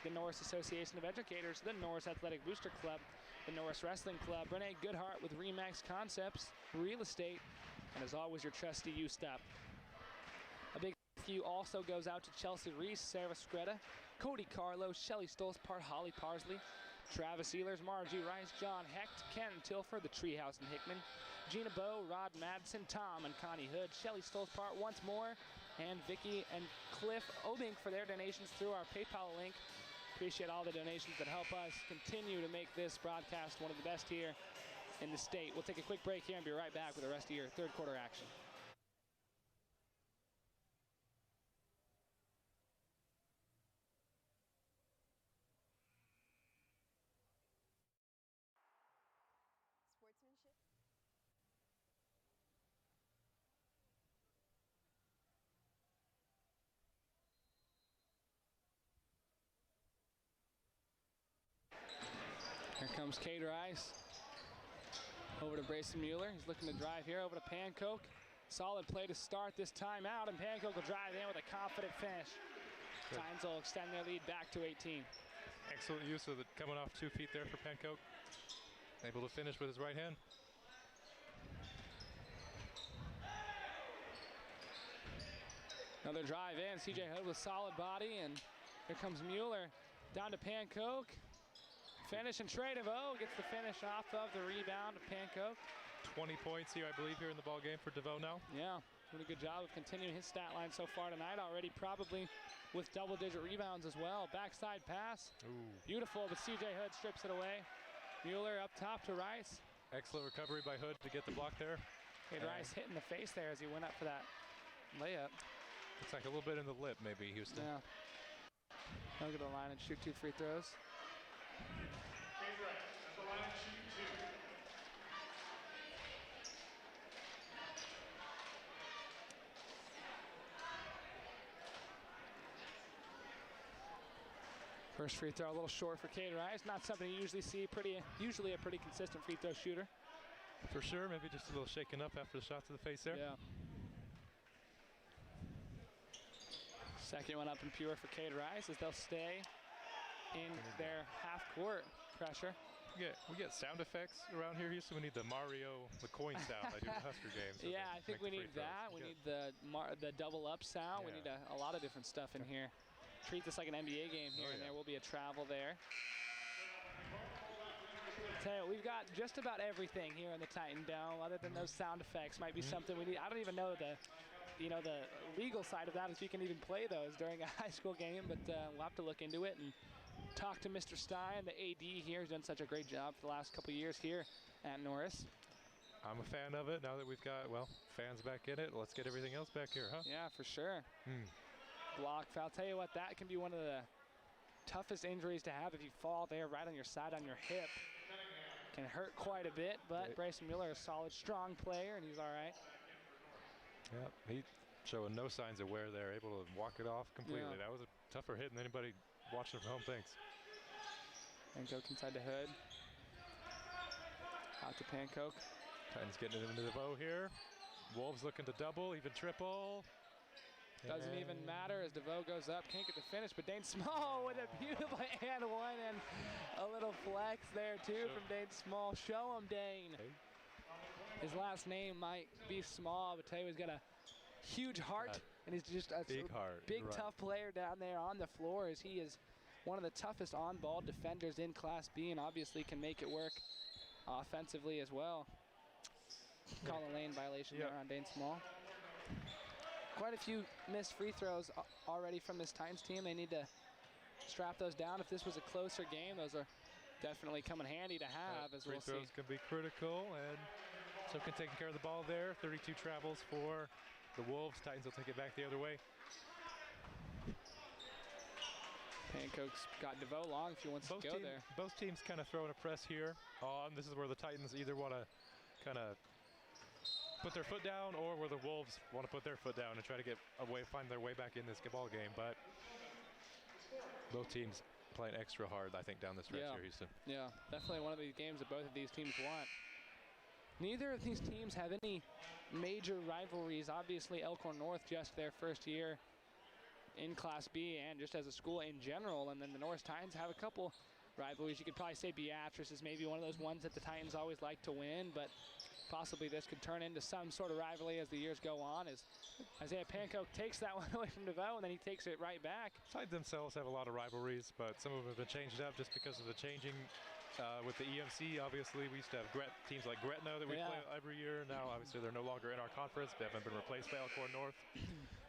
the Norris Association of Educators, the Norris Athletic Booster Club, the Norris Wrestling Club, Renee Goodhart with Remax Concepts, Real Estate, and as always, your trusty U-Stop. A big thank you also goes out to Chelsea Reese, Sarah Scretta, Cody Carlos, Shelly Stolzpart, Holly Parsley, Travis Ehlers, Margie Rice, John Hecht, Ken Tilford, the Treehouse in Hickman, Gina Bowe, Rod Madsen, Tom and Connie Hood, Shelly Stolzpart once more, and Vicky and Cliff Obink for their donations through our PayPal link. Appreciate all the donations that help us continue to make this broadcast one of the best here in the state. We'll take a quick break here and be right back with the rest of your third quarter action. Here comes Cater Ice. Over to Brayson Mueller. He's looking to drive here over to Pancoke. Solid play to start this time out, and Pancoke will drive in with a confident finish.
Good.
Titans will extend their lead back to 18.
Excellent use of it coming off 2 feet there for Pancoke. Able to finish with his right hand.
Another drive in. CJ Hood with solid body, and here comes Mueller down to Pancoke. Finish and Trey DeVoe gets the finish off of the rebound of Pancoke.
20 points here, I believe, here in the ball game for DeVoe now.
Yeah, doing a good job of continuing his stat line so far tonight already, probably with double-digit rebounds as well. Backside pass,
Ooh.
Beautiful, but CJ Hood strips it away. Mueller up top to Rice.
Excellent recovery by Hood to get the block there.
Hey, Rice hit in the face there as he went up for that layup.
Looks like a little bit in the lip, maybe, Houston.
Yeah. He'll get to the line and shoot 2 free throws. First free throw a little short for Cater Ice. Not something you usually see. Usually a pretty consistent free throw shooter.
For sure, maybe just a little shaken up after the shot to the face there.
Yeah. Second one up and pure for Cater Ice as they'll stay in their half-court pressure.
We get sound effects around here, Houston. We need the Mario McCoy sound I do the Husker games. So
yeah, I think we need that. We need the double up sound.
Yeah.
We need a lot of different stuff in here. Treat this like an NBA game here, and there will be a travel there. Tell you, we've got just about everything here in the Titan Dome, other than those sound effects. Might be something we need. I don't even know the legal side of that, if you can even play those during a high school game, but we'll have to look into it and talk to Mr. Stein, the AD here. He's done such a great job for the last couple years here at Norris.
I'm a fan of it. Now that we've got, fans back in it, let's get everything else back here, huh?
Yeah, for sure. Block foul. Tell you what, that can be one of the toughest injuries to have if you fall there right on your side, on your hip. Can hurt quite a bit, but Brayson Mueller is a solid, strong player, and he's all right.
Yeah, he's showing no signs of wear there, able to walk it off completely. That was a tougher hit than anybody watching from home thinks.
Pancoke inside the Hood. Out to Pancoke.
Titans getting it into the bow here. Wolves looking to double, even triple.
Doesn't even matter as DeVoe goes up. Can't get the finish, but Dane Small with a beautiful and one, and a little flex there too from Dane Small. Show him, Dane. His last name might be Small, but tell you he's got a huge heart, and he's just a
big heart,
big tough player down there on the floor, as he is one of the toughest on-ball defenders in Class B, and obviously can make it work offensively as well. Call a lane violation there on Dane Small. Quite a few missed free throws already from this Titans team. They need to strap those down. If this was a closer game, those are definitely come in handy to have, as we'll see.
Free throws can be critical, and Soken taking care of the ball there. 32 travels for the Wolves. Titans will take it back the other way.
Pancoke's got DeVoe long if he wants to go there.
Both teams kind of throwing a press here on. This is where the Titans either want to kind of put their foot down, or will the Wolves want to put their foot down and try to find their way back in this ball game? But both teams playing extra hard, I think, down the stretch here, Houston.
Yeah, definitely one of these games that both of these teams want. Neither of these teams have any major rivalries. Obviously, Elkhorn North just their first year in Class B and just as a school in general. And then the Norris Titans have a couple rivalries. You could probably say Beatrice is maybe one of those ones that the Titans always like to win, but possibly this could turn into some sort of rivalry as the years go on, as Isaiah Pankow takes that one away from DeVoe, and then he takes it right back.
Titans themselves have a lot of rivalries, but some of them have been changed up just because of the changing with the EMC. Obviously, we used to have teams like Gretna that we play every year. Now, obviously, they're no longer in our conference. They haven't been replaced by Elkhorn North,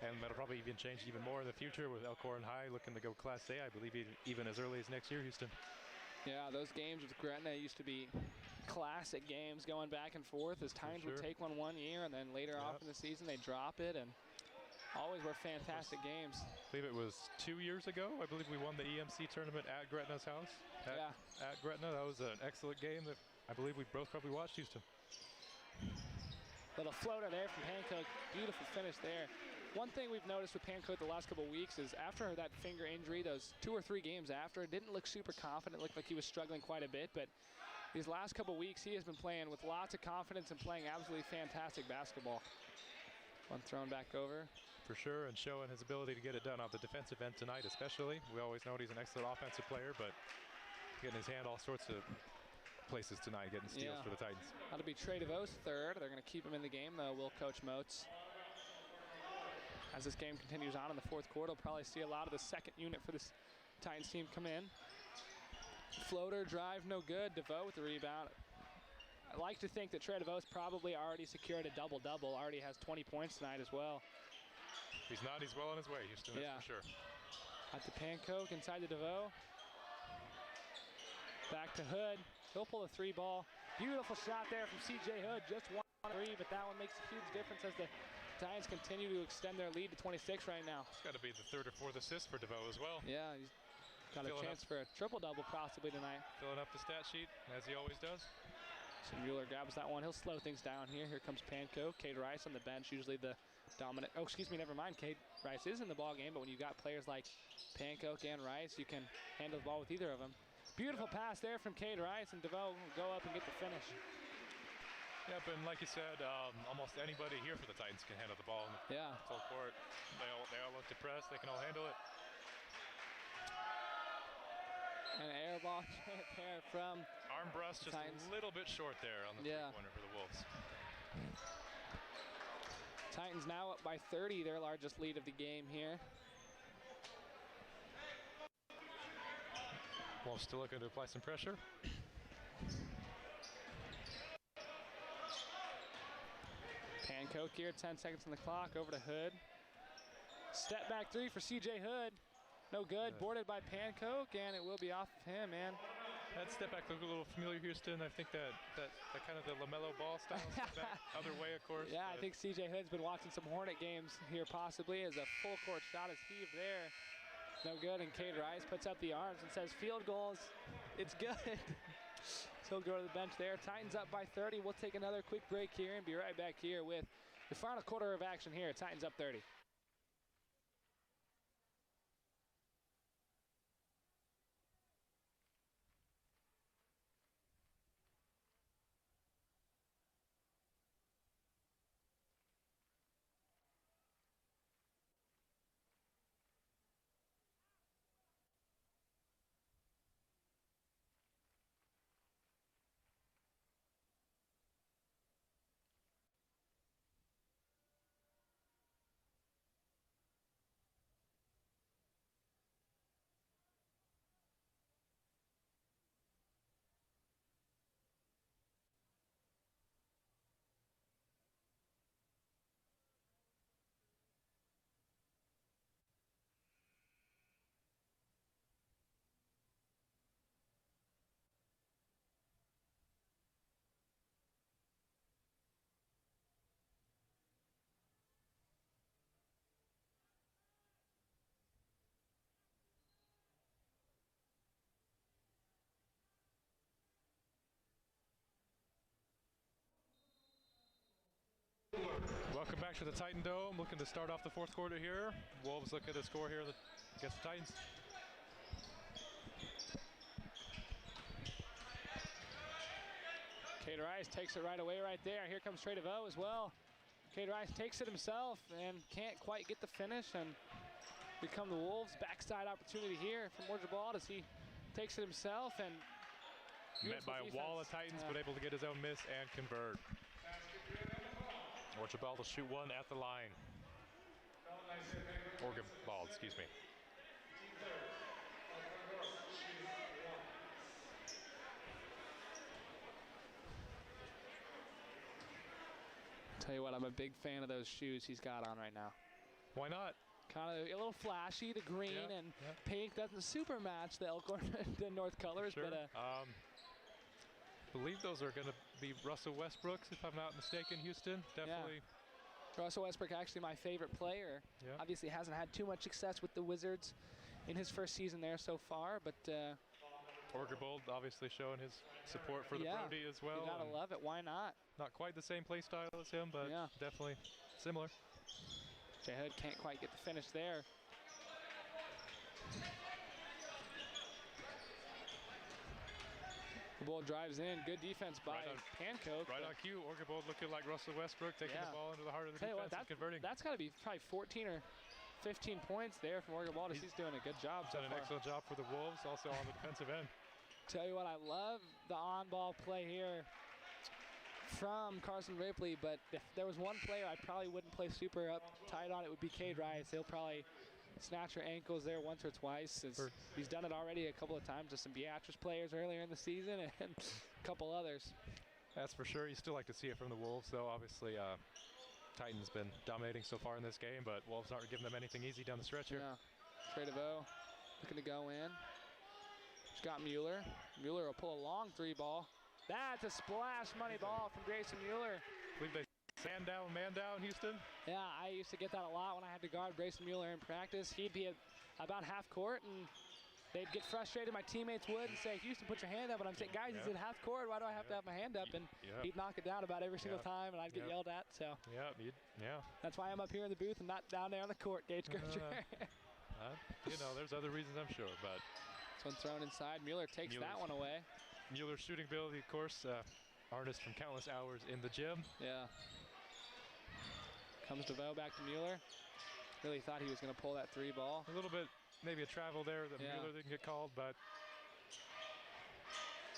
and that'll probably even change even more in the future with Elkhorn High looking to go Class A, I believe, even as early as next year, Houston.
Yeah, those games with Gretna used to be classic games going back and forth as Titans would take one year, and then later off in the season, they drop it, and always were fantastic games.
I believe it was 2 years ago. I believe we won the EMC tournament at Gretna's house. At Gretna. That was an excellent game that I believe we both probably watched, Houston.
Little floater there from Pankow. Beautiful finish there. One thing we've noticed with Pankow the last couple of weeks is after that finger injury, those 2 or 3 games after, it didn't look super confident. It looked like he was struggling quite a bit, but these last couple of weeks, he has been playing with lots of confidence and playing absolutely fantastic basketball. One thrown back over.
For sure, and showing his ability to get it done off the defensive end tonight especially. We always know he's an excellent offensive player, but getting his hand all sorts of places tonight, getting steals for the Titans.
That'll be Trey DeVoe's third. They're going to keep him in the game, though, will Coach Moats. As this game continues on in the fourth quarter, we'll probably see a lot of the second unit for this Titans team come in. Floater, drive, no good. DeVoe with the rebound. I like to think that Trey DeVoe's probably already secured a double-double, already has 20 points tonight as well.
He's not, he's well on his way, Houston, that's for sure.
At the Pankow, inside to DeVoe. Back to Hood. He'll pull a 3 ball. Beautiful shot there from C.J. Hood. Just 1-3, but that one makes a huge difference as the Titans continue to extend their lead to 26 right now.
It's got to be the 3rd or 4th assist for DeVoe as well.
Yeah, he's got a chance for a triple-double possibly tonight.
Filling up the stat sheet, as he always does.
So Mueller grabs that one. He'll slow things down here. Here comes Pankow. Cade Rice on the bench, usually the dominant. Oh, excuse me, never mind. Cade Rice is in the ball game, but when you got players like Pankow and Rice, you can handle the ball with either of them. Beautiful pass there from Cade Rice, and DeVoe will go up and get the finish.
Yep, and like you said, almost anybody here for the Titans can handle the ball in the full court. They all look to press. They can all handle it.
An air ball there from
Armbrust just
Titans.
A little bit short there on the three-pointer for the Wolves.
Titans now up by 30, their largest lead of the game here.
Wolves still looking to apply some pressure.
Pankow here, 10 seconds on the clock, over to Hood. Step back 3 for C.J. Hood. No good, boarded by Pankow, and it will be off of him, man.
That step back looked a little familiar, Houston. I think that kind of the LaMelo Ball style step back. Other way, of course.
Yeah, I think C.J. Hood's been watching some Hornet games here possibly, as a full court shot is heaved there. No good, and Cade Rice puts up the arms and says field goals, it's good. So he'll go to the bench there. Titans up by 30. We'll take another quick break here and be right back here with the final quarter of action here. Titans up 30.
Welcome back to the Titan Dome. Looking to start off the fourth quarter here. Wolves look at the score here against the Titans.
Cade Rice takes it right away right there. Here comes Trey DeVoe as well. Cade Rice takes it himself and can't quite get the finish, and become the Wolves' backside opportunity here from Orchard Ball as he takes it himself. And
met by a wall of Titans, but able to get his own miss and convert. Orchard Ball will shoot one at the line. Oregon Ball, excuse me.
Tell you what, I'm a big fan of those shoes he's got on right now.
Why not?
Kind of a little flashy. The green and pink doesn't super match the Elkhorn the North colors,
sure.
But
I believe those are going to be Russell Westbrook's, if I'm not mistaken, Houston. Definitely.
Yeah. Russell Westbrook, actually my favorite player.
Yeah.
Obviously hasn't had too much success with the Wizards in his first season there so far, but
Orchard Bold obviously showing his support for the Brody as well.
You gotta love it. Why not?
Not quite the same play style as him, but definitely similar.
Jay Hood can't quite get the finish there. The ball drives in. Good defense by Pancoke.
Right on cue. Orchard Bold looking like Russell Westbrook, taking the ball into the heart of the defense and converting.
That's got to be probably 14 or 15 points there from Orchard Ball. He's doing a good job so far.
Done an excellent job for the Wolves, also on the defensive end.
Tell you what, I love the on-ball play here from Carson Ripley, but if there was one player I probably wouldn't play super up tight on, it would be Cade Rice. He'll probably snatch your ankles there once or twice. He's done it already a couple of times with some Beatrice players earlier in the season and a couple others.
That's for sure. You still like to see it from the Wolves, though. Obviously, Titans been dominating so far in this game, but Wolves aren't giving them anything easy down the stretch here.
Yeah. Trey DeVoe looking to go in. He's got Mueller. Mueller will pull a long three ball. That's a splash money ball from Grayson Mueller.
I believe they man down, Houston.
Yeah, I used to get that a lot when I had to guard Grayson Mueller in practice. He'd be at about half court, and they'd get frustrated. My teammates would and say, Houston, put your hand up. And I'm saying, guys, he's at half court. Why do I have to have my hand up? And he'd knock it down about every single time, and I'd get yelled at. So that's why I'm up here in the booth and not down there on the court, Gage Gertrude.
There's other reasons, I'm sure. But
this one thrown inside. Mueller takes that one away.
Mueller's shooting ability, of course, artist from countless hours in the gym.
Yeah. Comes DeVoe back to Mueller. Really thought he was going to pull that three ball.
A little bit, maybe a travel there that Mueller didn't get called, but.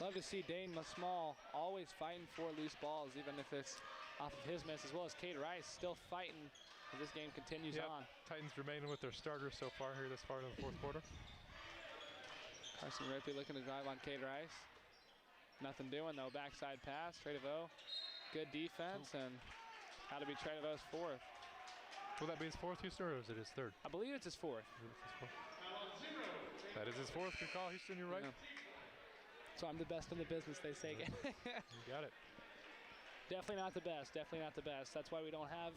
Love to see Dane Small always fighting for loose balls, even if it's off of his miss, as well as Cade Rice still fighting as this game continues on.
Titans remaining with their starters so far here this far in the fourth quarter.
Carson Ripley looking to drive on Cade Rice. Nothing doing though, backside pass, Trey DeVoe. Good defense, and how to be Trey DeVoe's fourth.
Will that be his fourth, Houston, or is it his third?
I believe it's his fourth.
That is his fourth. Good call, Houston, you're right.
Yeah. So I'm the best in the business, they say.
You got it.
Definitely not the best, definitely not the best. That's why we don't have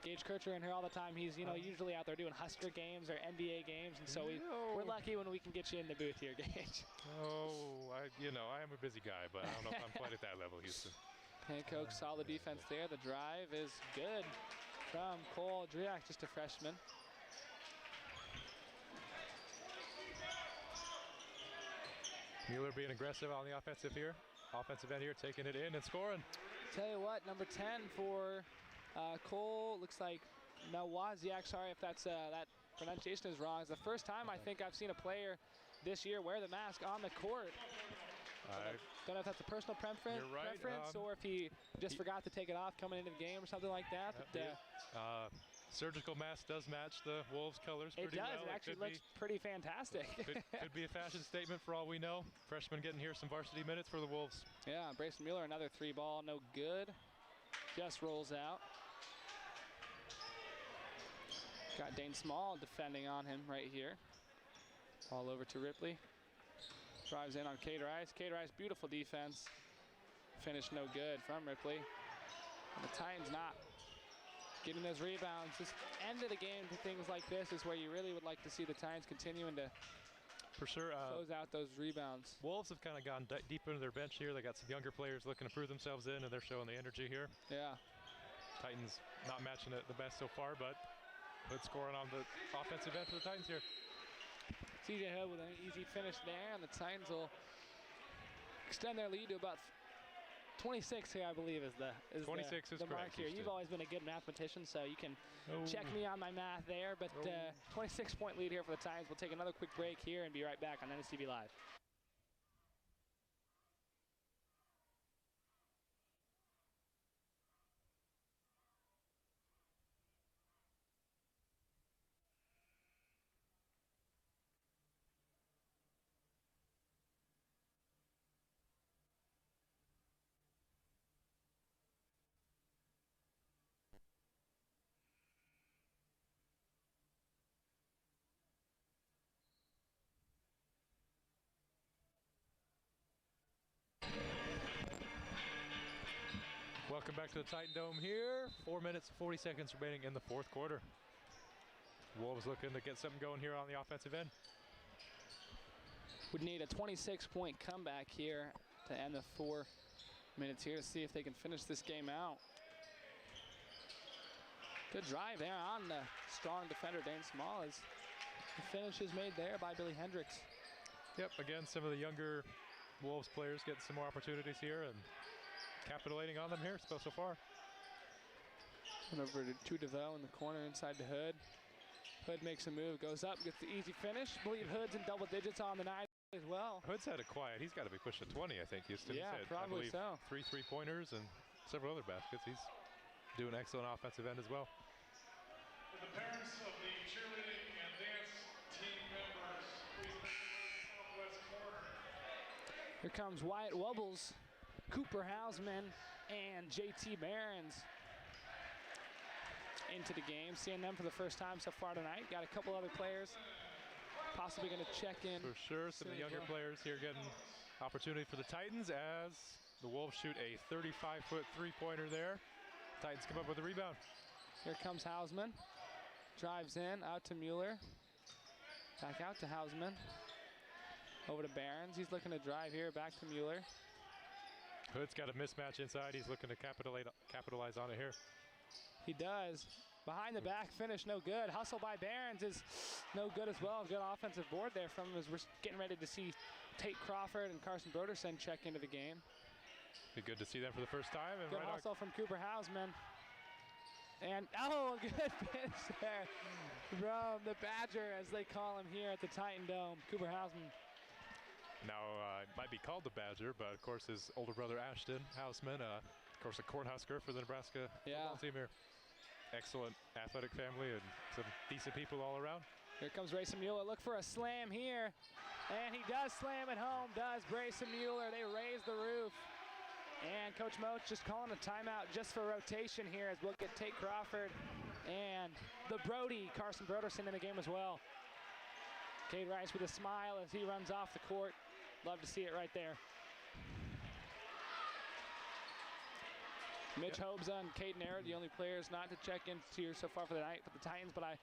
Gage Kircher in here all the time. He's, usually out there doing Husker games or NBA games, and so we're lucky when we can get you in the booth here, Gage.
I am a busy guy, but I don't know if I'm quite at that level, Houston.
Hancock, solid defense there. The drive is good from Cole Driak, just a freshman.
Mueller being aggressive on the offensive end here, taking it in and scoring.
Tell you what, number 10 for Cole, looks like Nowaziak. Sorry if that's that pronunciation is wrong. It's the first time I think I've seen a player this year wear the mask on the court. Don't know if that's a personal preference, or if he just forgot to take it off coming into the game or something like that. But,
surgical mask does match the Wolves colors pretty well.
It does. It actually looks pretty fantastic.
could be a fashion statement for all we know. Freshman getting here some varsity minutes for the Wolves.
Yeah, Brayson Mueller, another three ball, no good. Just rolls out. Got Dane Small defending on him right here. Ball over to Ripley. Drives in on Cade Rice. Cade Rice, beautiful defense. Finish no good from Ripley. And the Titans not getting those rebounds. This end of the game to things like this is where you really would like to see the Titans continuing to close out those rebounds.
Wolves have kind of gone deep into their bench here. They got some younger players looking to prove themselves in, and they're showing the energy here.
Yeah.
Titans not matching it the best so far, but Hood scoring on the offensive end for the Titans here.
CJ Hood with an easy finish there, and the Titans will extend their lead to about 26 here, I believe, is the
26 is
the mark
correct,
here.
Houston.
You've always been a good mathematician, so you can check me on my math there. But 26-point lead here for the Titans. We'll take another quick break here and be right back on NSTV Live.
Welcome back to the Titan Dome here. 4 minutes, 40 seconds remaining in the fourth quarter. Wolves looking to get something going here on the offensive end.
Would need a 26-point comeback here to end the 4 minutes here to see if they can finish this game out. Good drive there on the strong defender, Dane Small, as the finish is made there by Billy Hendricks.
Yep, again, some of the younger Wolves players getting some more opportunities here and capitulating on them here so far.
And over to DeVoe in the corner inside to Hood. Hood makes a move, goes up, gets the easy finish. I believe Hood's in double digits on the night as well.
Hood's had it quiet. He's got to be pushing 20, I think, Houston.
Yeah,
He's had,
probably
I believe,
so.
3 3-pointers and several other baskets. He's doing excellent offensive end as well.
With the parents of the cheerleading and dance team members, please make your way to the southwest corner.
Here comes Wyatt Wubbles, Cooper Hausman, and JT Behrens into the game. Seeing them for the first time so far tonight. Got a couple other players possibly going to check in.
For sure, some of the younger players here getting opportunity for the Titans as the Wolves shoot a 35-foot three-pointer there. Titans come up with a rebound.
Here comes Hausman. Drives in, out to Mueller. Back out to Hausman. Over to Behrens. He's looking to drive here, back to Mueller.
Hood's got a mismatch inside. He's looking to capitalize on it here.
He does. Behind the back finish, no good. Hustle by Behrens is no good as well. Good offensive board there from him as we're getting ready to see Tate Crawford and Carson Broderson check into the game.
Be good to see them for the first time. And
Good hustle from Cooper Hausman. And, oh, a good finish there from the Badger, as they call him here at the Titan Dome. Cooper Hausman.
Now, might be called the Badger, but of course his older brother Ashton Hausman, of course a Cornhusker for the Nebraska football team here. Excellent athletic family and some decent people all around.
Here comes Brayson Mueller. Look for a slam here. And he does slam it home, does Brayson Mueller. They raise the roof. And Coach Moach just calling a timeout just for rotation here as we'll get Tate Crawford and the Brody, Carson Broderson, in the game as well. Cade Rice with a smile as he runs off the court. Love to see it right there. Mitch Hobza and Caden Arrow, the only players not to check in here so far for the night for the Titans, but I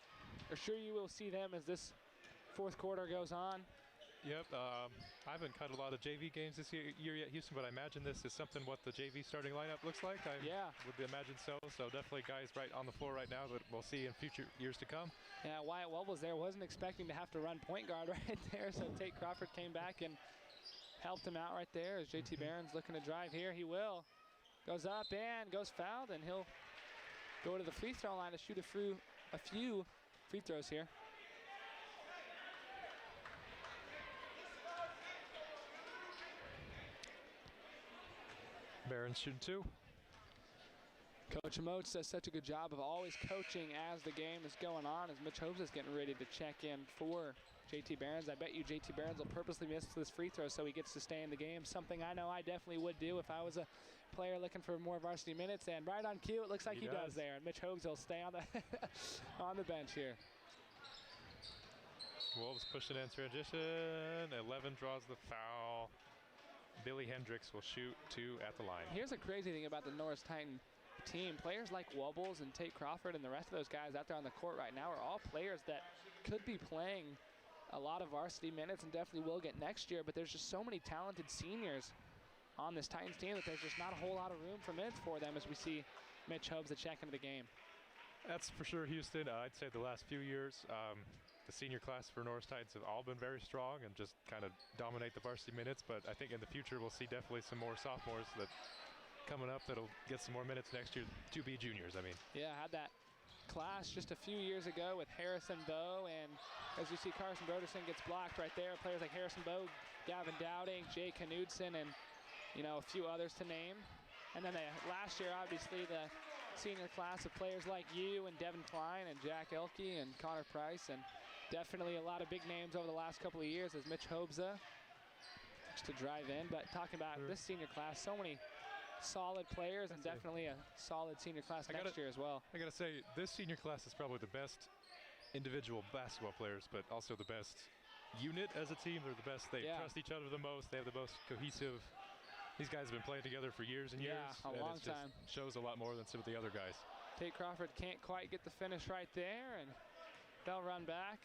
assure you will see them as this fourth quarter goes on.
Yep, I haven't cut a lot of JV games this year yet, Houston, but I imagine this is something what the JV starting lineup looks like. I would imagine so. So definitely guys right on the floor right now, but we'll see in future years to come.
Yeah, Wyatt Wubbles there wasn't expecting to have to run point guard right there, so Tate Crawford came back and helped him out right there as JT Behrens looking to drive here. He will. Goes up and goes fouled, and he'll go to the free throw line to shoot a few free throws here.
Behrens shooting 2.
Coach Moach does such a good job of always coaching as the game is going on, as Mitch Hobes is getting ready to check in for JT Behrens. I bet you JT Behrens will purposely miss this free throw so he gets to stay in the game, something I know I definitely would do if I was a player looking for more varsity minutes. And right on cue, it looks like he does there. And Mitch Hobes will stay on the on the bench here.
Wolves pushing in transition. 11 draws the foul. Billy Hendricks will shoot 2 at the line.
Here's a crazy thing about the Norris Titan team. Players like Wubbles and Tate Crawford and the rest of those guys out there on the court right now are all players that could be playing a lot of varsity minutes and definitely will get next year, but there's just so many talented seniors on this Titans team that there's just not a whole lot of room for minutes for them as we see Mitch Hobbs to check into the game.
That's for sure, Houston. I'd say the last few years, the senior class for Norris Titans have all been very strong and just kind of dominate the varsity minutes. But I think in the future we'll see definitely some more sophomores that coming up that'll get some more minutes next year to be juniors. I mean,
yeah, had that class just a few years ago with Harrison Bowe, and as you see, Carson Broderson gets blocked right there. Players like Harrison Bowe, Gavin Dowding, Jay Knudsen, and a few others to name. And then last year, obviously, the senior class of players like you and Devin Klein and Jack Elke and Connor Price, and definitely a lot of big names over the last couple of years as Mitch Hobza just to drive in. But talking about this senior class, so many solid players and definitely a solid senior class next year as well.
I gotta say, this senior class is probably the best individual basketball players, but also the best unit as a team. They're the best. They trust each other the most. They have the most cohesive. These guys have been playing together for years and years.
Yeah, a long time.
Shows a lot more than some of the other guys.
Tate Crawford can't quite get the finish right there, and they'll run back.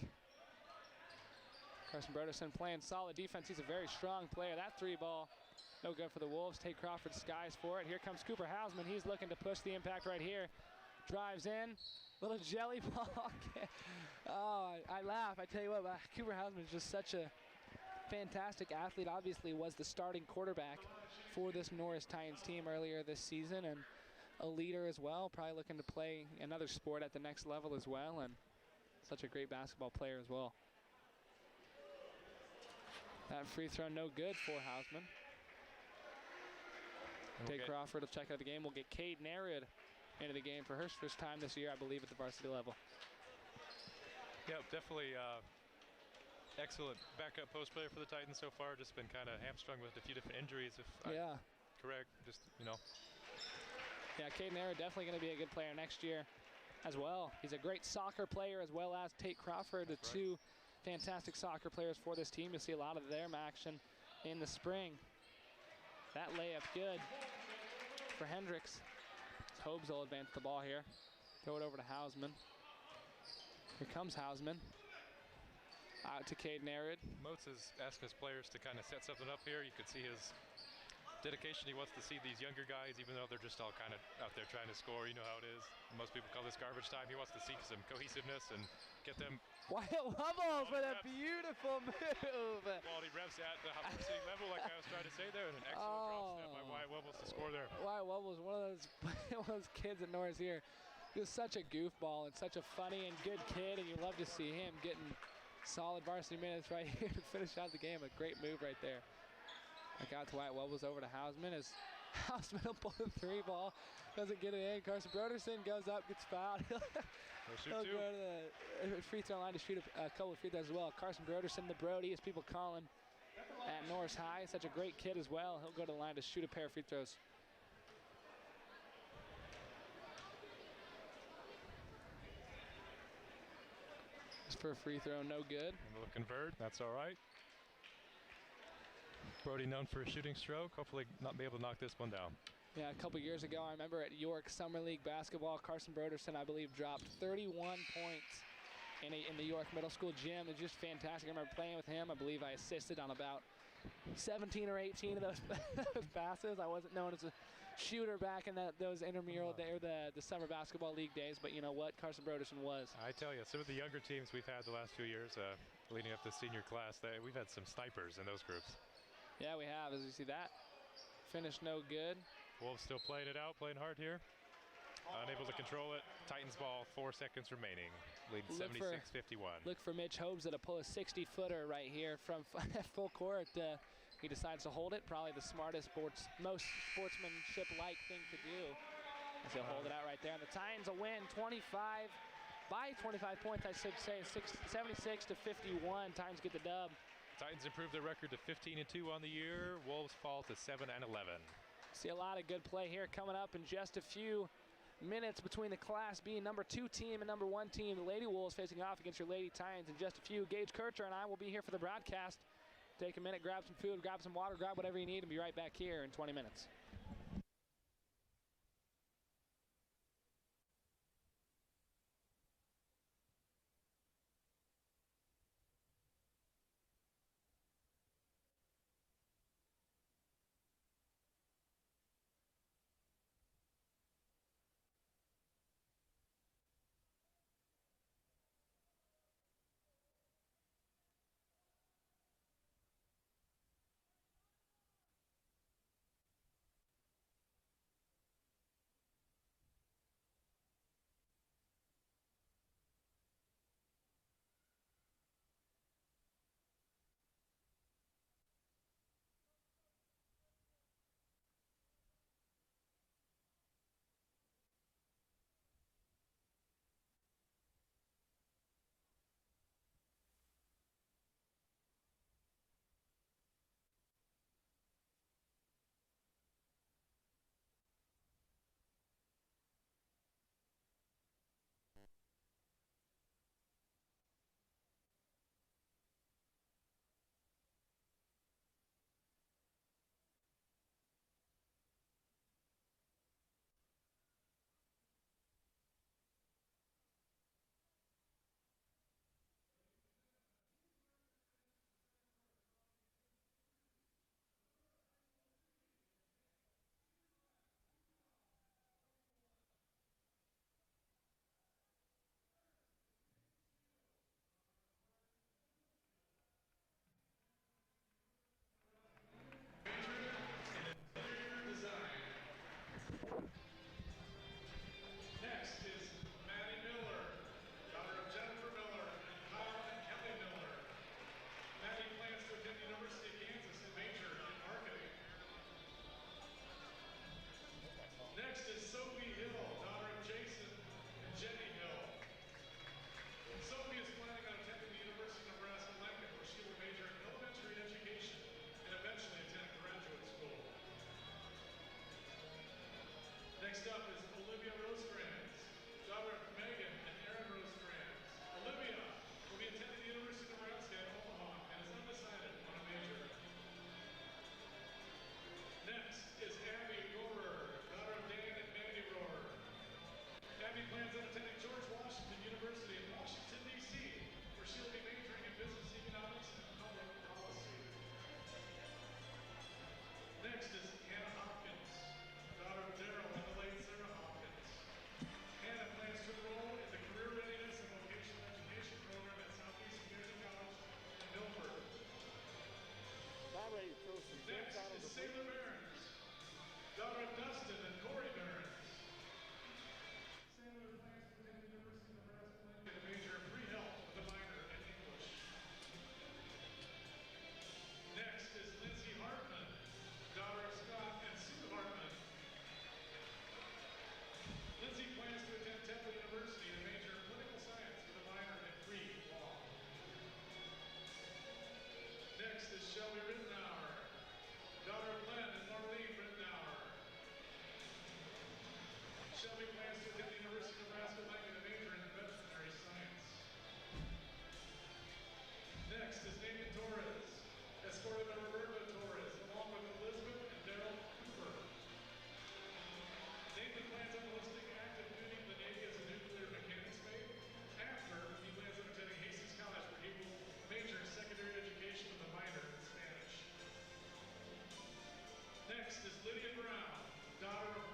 Carson Broderson playing solid defense. He's a very strong player. That three ball, no good for the Wolves. Tate Crawford skies for it. Here comes Cooper Hausman. He's looking to push the impact right here. Drives in. Little jelly ball. Oh, I laugh. I tell you what, Cooper Hausman is just such a fantastic athlete. Obviously was the starting quarterback for this Norris Titans team earlier this season, and a leader as well. Probably looking to play another sport at the next level as well, and such a great basketball player as well. That free throw no good for Hausman. Tate Crawford will check out the game. We'll get Cade Narad into the game for her first time this year, I believe, at the varsity level.
Yeah, definitely excellent backup post player for the Titans so far. Just been kind of hamstrung with a few different injuries, if I'm correct. Just,
Yeah, Cade Narad definitely going to be a good player next year as well. He's a great soccer player as well as Tate Crawford, the two fantastic soccer players for this team. You'll see a lot of their action in the spring. That layup good for Hendricks. Hobbs will advance the ball here. Throw it over to Hausman. Here comes Hausman. Out to Cade Narad.
Moats is asking his players to kind of set something up here. You could see his dedication. He wants to see these younger guys, even though they're just all kind of out there trying to score. You know how it is. Most people call this garbage time. He wants to see some cohesiveness and get them.
Wyatt Wubbles with a beautiful move.
Quality reps at the varsity level, like I was trying to say there. And an excellent drop step by Wyatt Wubbles to score there.
Wyatt Wubbles, one of those kids at Norris here. Just such a goofball and such a funny and good kid, and you love to see him getting solid varsity minutes right here to finish out the game. A great move right there. Back out to Wyatt Wubbles, over to Hausman as Hausman will pull the three ball. Doesn't get it in. Carson Broderson goes up, gets fouled. He'll go to the free throw line to shoot a couple of free throws as well. Carson Broderson, the Brody, as people call him, at Norris High. Such a great kid as well. He'll go to the line to shoot a pair of free throws. Just for a free throw, no good.
And we'll convert. That's all right. Brody known for a shooting stroke. Hopefully not be able to knock this one down.
Yeah, a couple years ago, I remember at York Summer League basketball, Carson Broderson, I believe, dropped 31 points in the York Middle School gym. It's just fantastic. I remember playing with him. I believe I assisted on about 17 or 18 of those passes. I wasn't known as a shooter back in those intramural or the summer basketball league days, but you know what? Carson Broderson was.
I tell you, some of the younger teams we've had the last few years, leading up to senior class, we've had some snipers in those groups.
Yeah, we have. As you see that finish, no good.
Wolves still playing it out, playing hard here. Unable to control it. Titans ball, 4 seconds remaining. Leading 76-51.
Look for Mitch Hobbs to pull a 60-footer right here from full court. He decides to hold it. Probably the smartest, most sportsmanship-like thing to do. As he'll hold it out right there. And the Titans will win by 25 points, I should say, 76-51. Titans get the dub.
Titans improve their record to 15-2 on the year. Wolves fall to 7-11.
See a lot of good play here coming up in just a few minutes between the Class B number 2 team and number 1 team. The Lady Wolves facing off against your Lady Titans in just a few. Gage Kircher and I will be here for the broadcast. Take a minute, grab some food, grab some water, grab whatever you need, and be right back here in 20 minutes.
Next up is Olivia Rosecrans, daughter of Megan and Aaron Rosecrans. Olivia will be attending the University of Nebraska at Omaha and is undecided on a major. Next is Abby Rohrer, daughter of Dan and Mandy Rohrer. Abby plans on attending George Washington University in Washington, D.C., where she'll be majoring in business economics and public policy. Next is Hannah Hopkins, daughter of Daryl and the late Sarah Hopkins. Hannah plans to enroll in the Career Readiness and Vocational Education program at Southeast Community College in Milford.
About ready to throw some
Next
bits out of
is
the
Sailor Behrens, daughter of Dustin and Corey Behrens. Sailor plans to attend the University of Nebraska and major in pre-health with a minor in English. Next is Lindsay Hartman, daughter of Scott and Sue Hartman. Lindsay plans to attend Temple University and major in political science with a minor in pre-law. Next is Shelby Rittenauer, daughter of Len and Marlene Rittenauer. Shelby plans to attend the University of Nebraska with a major in veterinary science. Next is Nathan Torres, escorted by Roberto Torres, along with Elizabeth and Daryl Cooper. Nathan plans on enlisting active duty in the Navy as a nuclear mechanics mate. After, he plans on attending Hastings College, where he will major in secondary education with a minor in Spanish. Next is Lydia Brown, daughter of